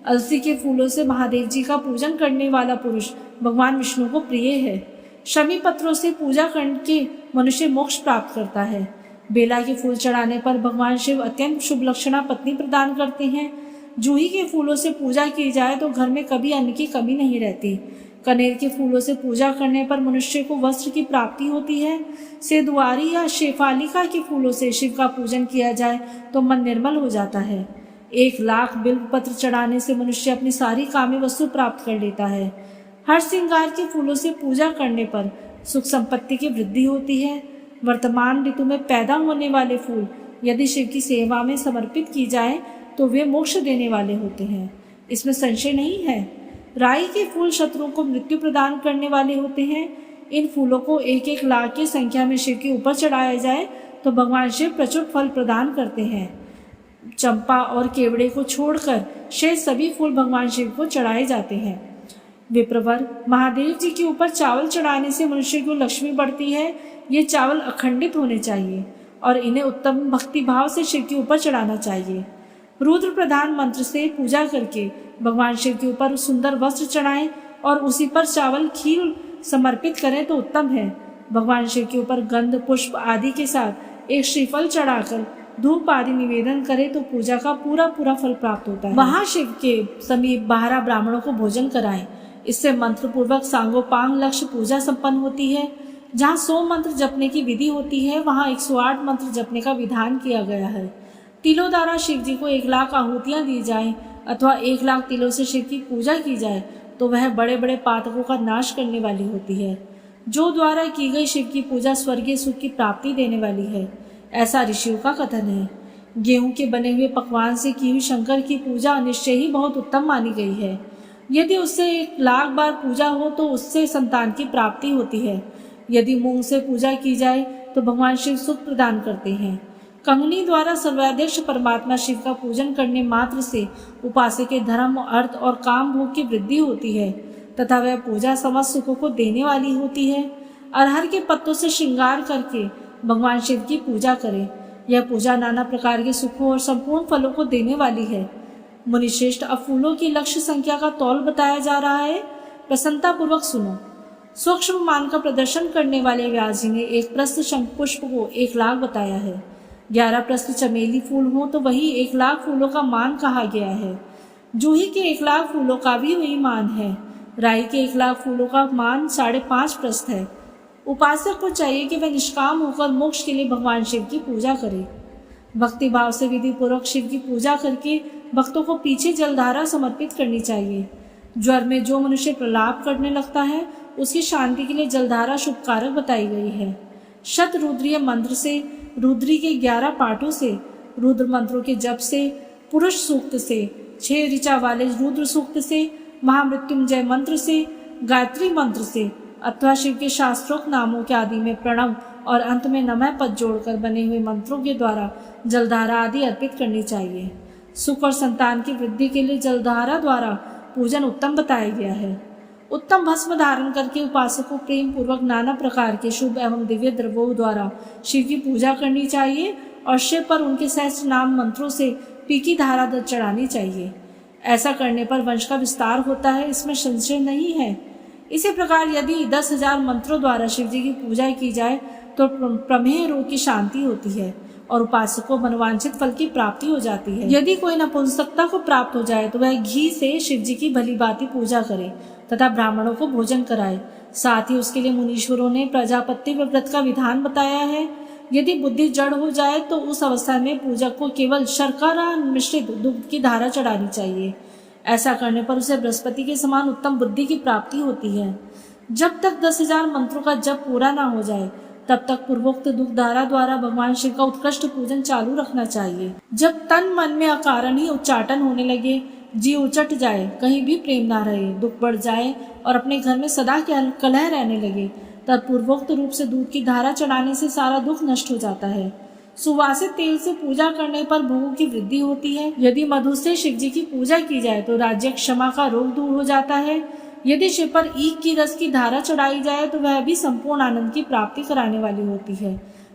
अलसी के फूलों से महादेव जी का पूजन करने वाला पुरुष भगवान विष्णु को प्रिय है। शमी पत्रों से पूजा करके मनुष्य मोक्ष प्राप्त करता है। बेला के फूल चढ़ाने पर भगवान शिव अत्यंत शुभ लक्षणा पत्नी प्रदान करते हैं। जूही के फूलों से पूजा की जाए तो घर में कभी अन्न की कमी नहीं रहती। कनेर के फूलों से पूजा करने पर मनुष्य को वस्त्र की प्राप्ति होती है। सेदुआरी या शेफालिका के फूलों से शिव का पूजन किया जाए तो मन निर्मल हो जाता है। 1,00,000 बिल्व पत्र चढ़ाने से मनुष्य अपनी सारी काम्य वस्तु प्राप्त कर लेता है। हर श्रृंगार के फूलों से पूजा करने पर सुख संपत्ति की वृद्धि होती है। वर्तमान ऋतु में पैदा होने वाले फूल यदि शिव की सेवा में समर्पित की जाए तो वे मोक्ष देने वाले होते हैं, इसमें संशय नहीं है। राई के फूल शत्रुओं को मृत्यु प्रदान करने वाले होते हैं। इन फूलों को 1-1 लाख की संख्या में शिव के ऊपर चढ़ाया जाए तो भगवान शिव प्रचुर फल प्रदान करते हैं। चंपा और केवड़े को छोड़कर शेष सभी फूल भगवान शिव को चढ़ाए जाते हैं। विप्रवर, महादेव जी के ऊपर चावल चढ़ाने से मनुष्य को लक्ष्मी बढ़ती है। ये चावल अखंडित होने चाहिए और इन्हें उत्तम भक्ति भाव से शिव के ऊपर चढ़ाना चाहिए। रुद्र प्रधान मंत्र से पूजा करके भगवान शिव के ऊपर सुंदर वस्त्र चढ़ाएं और उसी पर चावल खीर समर्पित करें तो उत्तम है। भगवान शिव के ऊपर गंध पुष्प आदि के साथ एक श्रीफल चढ़ाकर धूप आदि निवेदन करें तो पूजा का पूरा फल प्राप्त होता है। वहाँ शिव के समीप 12 ब्राह्मणों को भोजन कराएं। इससे मंत्र पूर्वक सांगोपांग लक्ष्य पूजा संपन्न होती है। जहाँ 100 मंत्र जपने की विधि होती है वहाँ 108 मंत्र जपने का विधान किया गया है। तिलों द्वारा शिव जी को 1,00,000 आहुतियाँ दी जाए अथवा 1,00,000 तिलों से शिव की पूजा की जाए तो वह बड़े बड़े पातकों का नाश करने वाली होती है। जो द्वारा की गई शिव की पूजा स्वर्गीय सुख की प्राप्ति देने वाली है, ऐसा ऋषियों का कथन है। गेहूं के बने हुए पकवान से की हुई शंकर की पूजा निश्चय ही बहुत उत्तम मानी गई है। यदि उससे 1,00,000 बार पूजा हो तो उससे संतान की प्राप्ति होती है। यदि मूंग से पूजा की जाए तो भगवान शिव सुख प्रदान करते हैं। कंगनी द्वारा सर्वाध्यक्ष परमात्मा शिव का पूजन करने मात्र से उपासक के धर्म, अर्थ और काम भोग की वृद्धि होती है तथा वह पूजा समस्त सुखों को देने वाली होती है। अरहर के पत्तों से श्रृंगार करके भगवान शिव की पूजा करें। यह पूजा नाना प्रकार के सुखों और संपूर्ण फलों को देने वाली है। मुनिश्रेष्ठ, अब फूलों की लक्ष्य संख्या का तौल बताया जा रहा है, प्रसन्नता पूर्वक सुनो। सूक्ष्म मान का प्रदर्शन करने वाले व्यास जी ने एक प्रस्थ शंख पुष्प को 1,00,000 बताया है। 11 प्रस्थ चमेली फूल हो तो वही 1,00,000 फूलों का मान कहा गया है। जूही के 1,00,000 फूलों का भी वही मान है। राई के 1,00,000 फूलों का मान 5.5 प्रस्थ है। उपासक को चाहिए कि वह निष्काम होकर मोक्ष के लिए भगवान शिव की पूजा करे। भक्ति भाव से विधि पूर्वक शिव की पूजा करके भक्तों को पीछे जलधारा समर्पित करनी चाहिए। ज्वर में जो मनुष्य प्रलाप करने लगता है उसकी शांति के लिए जलधारा शुभकारक बताई गई है। शतरुद्रीय मंत्र से, रुद्री के 11 पाठों से, रुद्र मंत्रों के जप से, पुरुष सूक्त से, 6 ऋचा वाले रुद्र सूक्त से, महामृत्युंजय मंत्र से, गायत्री मंत्र से अथवा शिव के शास्त्रोक्त नामों के आदि में प्रणव और अंत में नमः पद जोड़कर बने हुए मंत्रों के द्वारा जलधारा आदि अर्पित करनी चाहिए। सुख और संतान की वृद्धि के लिए जलधारा द्वारा पूजन उत्तम बताया गया है। उत्तम भस्म धारण करके उपासक को प्रेम पूर्वक नाना प्रकार के शुभ एवं दिव्य द्रव्यों द्वारा शिव की पूजा करनी चाहिए और शिव पर उनके सहस्त्र नाम मंत्रों से पी की धारा चढ़ानी चाहिए। ऐसा करने पर वंश का विस्तार होता है, इसमें संशय नहीं है। इसी प्रकार यदि 10,000 मंत्रों द्वारा शिव जी की पूजा की जाए तो प्रमेह रोग की शांति होती है और उपासक को मनोवांछित फल की प्राप्ति हो जाती है। यदि कोई नपुंसकता को प्राप्त हो जाए तो वह घी से शिव जी की भली भांति पूजा करे तथा ब्राह्मणों को भोजन कराए। साथ ही उसके लिए मुनीश्वरों ने प्रजापत्य व्रत का विधान बताया है। यदि बुद्धि जड़ हो जाए तो उस अवस्था में पूजक को केवल शर्करा मिश्रित दुग्ध की धारा चढ़ानी चाहिए। ऐसा करने पर उसे बृहस्पति के समान उत्तम बुद्धि की प्राप्ति होती है। जब तक 10,000 मंत्रों का जप पूरा ना हो जाए तब तक पूर्वोक्त दुग्ध धारा द्वारा भगवान शिव का उत्कृष्ट पूजन चालू रखना चाहिए। जब तन मन में अकारण ही उच्चाटन होने लगे, जी उचट जाए, कहीं भी प्रेम ना रहे, दुख बढ़ जाए और अपने घर में सदा कलह रहने लगे, तब पूर्वोक्त रूप से दूध की धारा चढ़ाने से सारा दुख नष्ट हो जाता है। सुवासित तेल से पूजा करने पर भोगों की वृद्धि होती है। यदि मधु से शिव जी की पूजा की जाए तो राज्य क्षमा का रोग दूर हो जाता है। यदि शिव पर ईख की रस की धारा चढ़ाई जाए तो वह भी संपूर्ण आनंद की प्राप्ति कराने वाली होती है।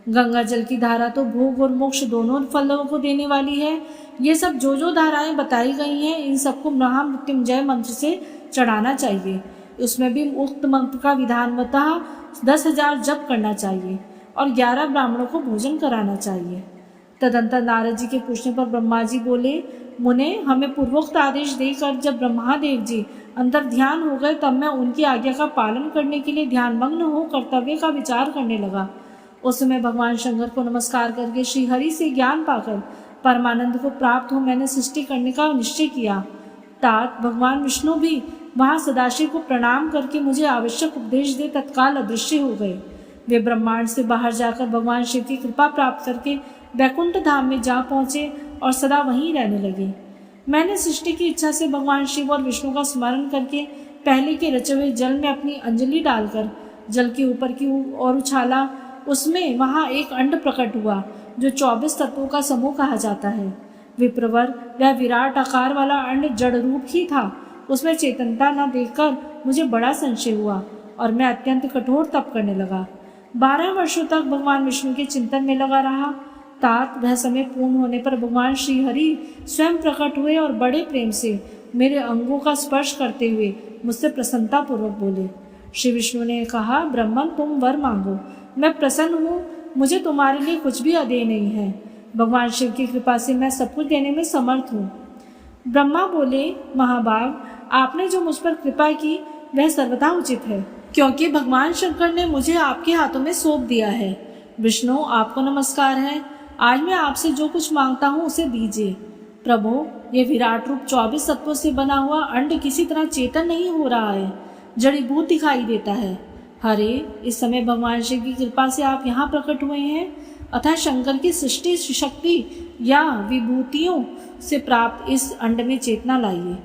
गंगा जल की धारा तो भोग और मोक्ष दोनों फलों को देने वाली है। ये सब जो धाराएं बताई गई हैं, इन सबको महामृत्युंजय मंत्र से चढ़ाना चाहिए। उसमें भी उक्त मंत्र का विधानतः 10,000 जप करना चाहिए और 11 ब्राह्मणों को भोजन कराना चाहिए। तदंतर नारद जी के पूछने पर ब्रह्मा जी बोले, मुने, हमें पूर्वोक्त आदेश देकर जब ब्रह्मादेव जी अंतर ध्यान हो गए तब मैं उनकी आज्ञा का पालन करने के लिए ध्यानमग्न हो कर्तव्य का विचार करने लगा। उस समय भगवान शंकर को नमस्कार करके श्री हरि से ज्ञान पाकर परमानंद को प्राप्त हो मैंने सृष्टि करने का निश्चय किया। तात भगवान विष्णु भी वहाँ सदाशिव को प्रणाम करके मुझे आवश्यक उपदेश दे तत्काल अदृश्य हो गए। वे ब्रह्मांड से बाहर जाकर भगवान शिव की कृपा प्राप्त करके वैकुंठ धाम में जा पहुँचे और सदा वहीं रहने लगे। मैंने सृष्टि की इच्छा से भगवान शिव और विष्णु का स्मरण करके पहले के रचे हुए जल में अपनी अंजलि डालकर जल के ऊपर की ओर उछाला। उसमें वहाँ एक अंड प्रकट हुआ जो 24 तत्वों का समूह कहा जाता है। विप्रवर वह विराट आकार वाला अंड जड़ रूप ही था। उसमें चेतनता न देखकर मुझे बड़ा संशय हुआ और मैं अत्यंत कठोर तप करने लगा। 12 वर्षों तक भगवान विष्णु के चिंतन में लगा रहा। तात वह समय पूर्ण होने पर भगवान श्री हरि स्वयं प्रकट हुए और बड़े प्रेम से मेरे अंगों का स्पर्श करते हुए मुझसे प्रसन्नतापूर्वक बोले। श्री विष्णु ने कहा, ब्रह्मन तुम वर मांगो, मैं प्रसन्न हूँ, मुझे तुम्हारे लिए कुछ भी अदेय नहीं है। भगवान शिव की कृपा से मैं सब कुछ देने में समर्थ हूँ। ब्रह्मा बोले, महाभाग, आपने जो मुझ पर कृपा की वह सर्वथा उचित है, क्योंकि भगवान शंकर ने मुझे आपके हाथों में सौंप दिया है। विष्णु, आपको नमस्कार है। आज मैं आपसे जो कुछ मांगता हूँ उसे दीजिए। प्रभु, ये विराट रूप 24 तत्वों से बना हुआ अंड किसी तरह चेतन नहीं हो रहा है, जड़ीभूत दिखाई देता है। हरे, इस समय भगवान शिव की कृपा से आप यहाँ प्रकट हुए हैं, अतः शंकर की सृष्टि शक्ति या विभूतियों से प्राप्त इस अंड में चेतना लाइए।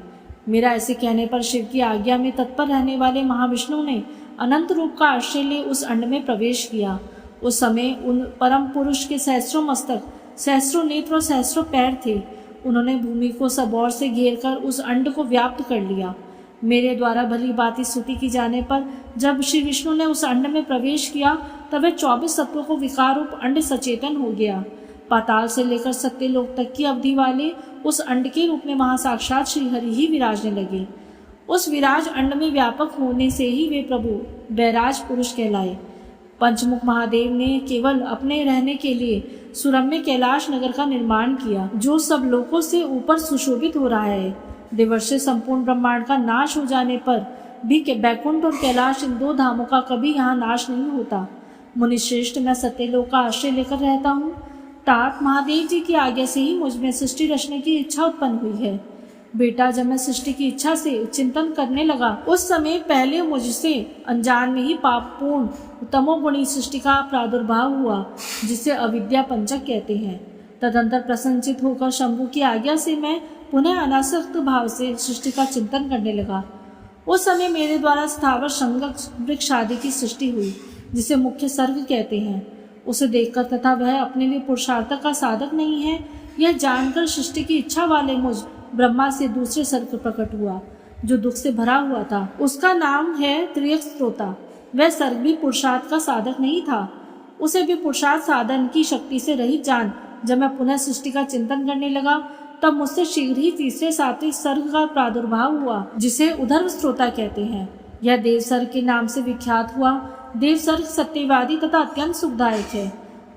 मेरा ऐसे कहने पर शिव की आज्ञा में तत्पर रहने वाले महाविष्णु ने अनंत रूप का आश्रय ले उस अंड में प्रवेश किया। उस समय उन परम पुरुष के सहस्रों मस्तक, सहस्रों नेत्र और सहस्रों पैर थे। उन्होंने भूमि को सब ओर से घेरकर उस अंड को व्याप्त कर लिया। मेरे द्वारा भली बात स्तुति की जाने पर जब श्री विष्णु ने उस अंड में प्रवेश किया तब वह 24 तत्वों को विकार रूप अंड सचेतन हो गया। पाताल से लेकर सत्यलोक तक की अवधि वाले उस अंड के रूप में वहाँ साक्षात श्री हरि ही विराजने लगे। उस विराज अंड में व्यापक होने से ही वे प्रभु बैराज पुरुष कहलाए। पंचमुख महादेव ने केवल अपने रहने के लिए सुरम्य कैलाश नगर का निर्माण किया, जो सब लोकों से ऊपर सुशोभित हो रहा है। देवर्षि संपूर्ण ब्रह्मांड का नाश हो जाने पर भी बैकुंठ और कैलाश, इन 2 धामों का कभी यहाँ नाश नहीं होता। मुनिश्रेष्ठ, मैं सत्यलोक का आश्रय लेकर रहता हूँ। तात, महादेव जी की आज्ञा से ही मुझ में सृष्टि रचने की इच्छा उत्पन्न हुई है। बेटा, जब मैं सृष्टि की इच्छा से चिंतन करने लगा उस समय पहले मुझसे अनजान में ही पापपूर्ण तमोगुणी सृष्टि का प्रादुर्भाव हुआ, जिसे अविद्या पंचक कहते हैं। तदंतर प्रसन्नचित होकर शंभु की आज्ञा से मैं पुनः अनासक्त भाव से सृष्टि का चिंतन करने लगा। उस समय मेरे द्वारा स्थावर संगक वृक्ष आदि की सृष्टि हुई, जिसे मुख्य सर्ग कहते हैं। उसे देखकर तथा वह अपने लिए पुरुषार्थ का साधक नहीं है, यह जानकर सृष्टि की इच्छा वाले मुझ ब्रह्मा से दूसरे सर्ग प्रकट हुआ, जो दुख से भरा हुआ था। उसका नाम है त्रियक स्त्रोता। वह सर्ग भी पुरुषार्थ का साधक नहीं था। उसे भी पुरुषार्थ साधन की शक्ति से रहित जान जब मैं पुनः सृष्टि का चिंतन करने लगा तब मुझसे शीघ्र ही तीसरे सात्विक सर्ग का प्रादुर्भाव हुआ, जिसे उधर्व स्त्रोता कहते हैं। यह देव सर्ग के नाम से विख्यात हुआ। देव सर्ग सत्यवादी तथा अत्यंत सुखदायक है।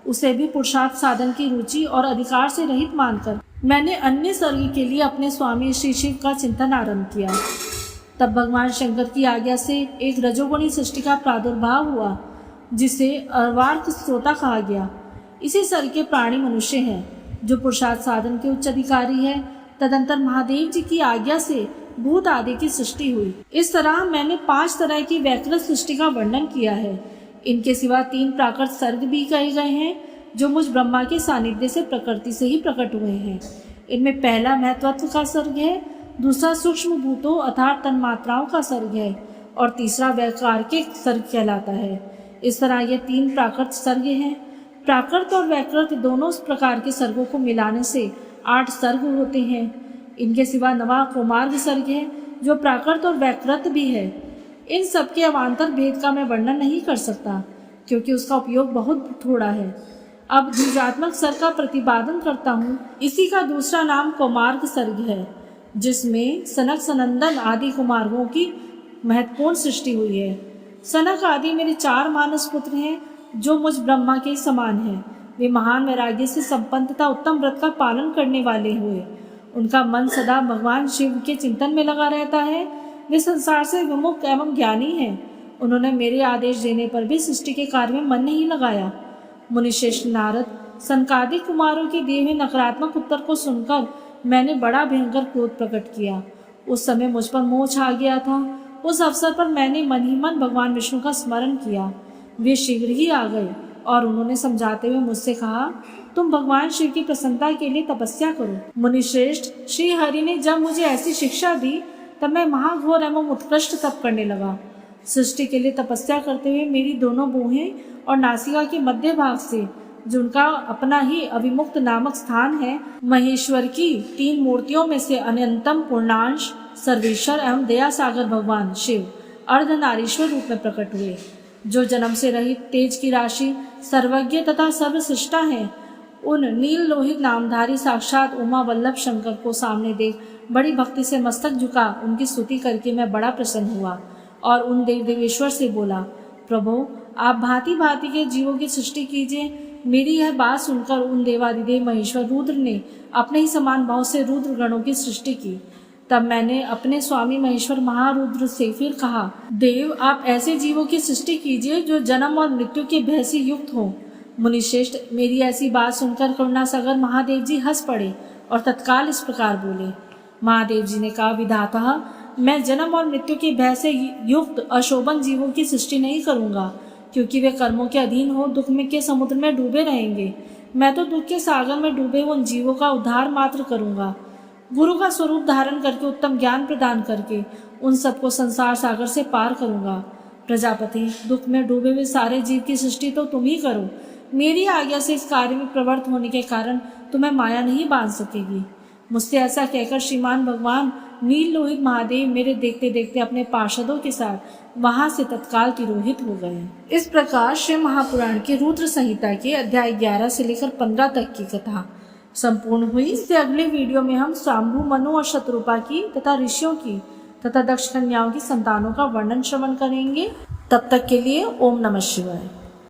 उसे भी पुरुषार्थ साधन की रुचि और अधिकार से रहित मानकर मैंने अन्य सर्ग के लिए अपने स्वामी श्री शिव का चिंतन आरंभ किया। तब भगवान शंकर की आज्ञा से एक रजोगुणी सृष्टि का प्रादुर्भाव हुआ, जिसे अर्वार्क स्त्रोता कहा गया। इसी सर्ग के प्राणी मनुष्य हैं, जो पुरुषार्थ साधन के उच्च अधिकारी है। तदंतर महादेव जी की आज्ञा से भूत आदि की सृष्टि हुई। इस तरह मैंने 5 तरह की वैकृत सृष्टि का वर्णन किया है। इनके सिवा 3 प्राकृत सर्ग भी कहे गए हैं, जो मुझ ब्रह्मा के सानिध्य से प्रकृति से ही प्रकट हुए हैं। इनमें पहला महत्वत्व का सर्ग है, दूसरा सूक्ष्म भूतों अर्थात तन्मात्राओं का सर्ग है और तीसरा वैकार्किक सर्ग कहलाता है। इस तरह ये 3 प्राकृत सर्ग हैं। प्राकृत और वैकृत दोनों प्रकार के सर्गों को मिलाने से 8 सर्ग होते हैं। इनके सिवा 9वां कोमार्ग सर्ग है, जो प्राकृत और वैकृत भी है। इन सबके अवान्तर भेद का मैं वर्णन नहीं कर सकता, क्योंकि उसका उपयोग बहुत थोड़ा है। अब द्विजात्मक सर्ग का प्रतिपादन करता हूँ। इसी का दूसरा नाम कोमार्ग सर्ग है, जिसमें सनक सनंदन आदि कुमार्गों की महत्वपूर्ण सृष्टि हुई है। सनक आदि मेरे 4 मानस पुत्र हैं, जो मुझ ब्रह्मा के समान हैं। वे महान वैराग्य से संपन्न तथा उत्तम व्रत का पालन करने वाले हुए। उनका मन सदा भगवान शिव के चिंतन में लगा रहता है। वे संसार से विमुख एवं ज्ञानी हैं। उन्होंने मेरे आदेश देने पर भी सृष्टि के कार्य में मन नहीं लगाया। मुनिश्रेष्ठ नारद, सनकादिक कुमारों के दिए हुए नकारात्मक उत्तर को सुनकर मैंने बड़ा भयंकर क्रोध प्रकट किया। उस समय मुझ पर मोह छा गया था। उस अवसर पर मैंने मन ही मन भगवान विष्णु का स्मरण किया। वे शीघ्र ही आ गए और उन्होंने समझाते हुए मुझसे कहा, तुम भगवान शिव की प्रसन्नता के लिए तपस्या करो। मुनिश्रेष्ठ, श्री हरि ने जब मुझे ऐसी शिक्षा दी तब मैं महाघोर एवं उत्कृष्ट तप करने लगा। सृष्टि के लिए तपस्या करते हुए मेरी दोनों भौहें और नासिका के मध्य भाग से, जिनका अपना ही अभिमुक्त नामक स्थान है, महेश्वर की 3 मूर्तियों में से अनंतम पूर्णांश सर्वेश्वर एवं दया सागर भगवान शिव अर्धनारीश्वर रूप में प्रकट हुए, जो जन्म से रहित तेज की राशि, सर्वज्ञ तथा सर्वसृष्टा है। उन नील लोहित नामधारी साक्षात उमा वल्लभ शंकर को सामने देख बड़ी भक्ति से मस्तक झुका उनकी स्तुति करके मैं बड़ा प्रसन्न हुआ और उन देव देवेश्वर से बोला, प्रभु आप भांति भांति के जीवों की सृष्टि कीजिए। मेरी यह बात सुनकर उन देवादिदेव महेश्वर रुद्र ने अपने ही समान भाव से रुद्र गणों की सृष्टि की। तब मैंने अपने स्वामी महेश्वर महारुद्र से फिर कहा, देव आप ऐसे जीवों की सृष्टि कीजिए जो जन्म और मृत्यु के भय से युक्त हो। मुनिश्रेष्ठ, मेरी ऐसी बात सुनकर करुणा सागर महादेव जी हंस पड़े और तत्काल इस प्रकार बोले। महादेव जी ने कहा, विधाता मैं जन्म और मृत्यु के भय से युक्त अशोभन जीवों की सृष्टि नहीं करूंगा, क्योंकि वे कर्मों के अधीन हो दुख में के समुद्र में डूबे रहेंगे। मैं तो दुख के सागर में डूबे उन जीवों का उद्धार मात्र करूंगा। गुरु का स्वरूप धारण करके उत्तम ज्ञान प्रदान करके उन सबको संसार सागर से पार करूंगा। प्रजापति, दुख में डूबे हुए सारे जीव की सृष्टि तो तुम ही करो। मेरी आज्ञा से इस कार्य में प्रवृत्त होने के कारण तुम्हें माया नहीं बांध सकेगी। मुझसे ऐसा कहकर श्रीमान भगवान नील लोहित महादेव मेरे देखते देखते अपने पार्षदों के साथ वहां से तत्काल तिरोहित हो गए। इस प्रकार शिव महापुराण के रुद्र संहिता के अध्याय 11 से लेकर 15 तक की कथा संपूर्ण हुई। इससे अगले वीडियो में हम शांभु, मनु और शत्रुपा की तथा ऋषियों की तथा दक्ष कन्याओं की संतानों का वर्णन श्रवण करेंगे। तब तक के लिए ओम नमः शिवाय।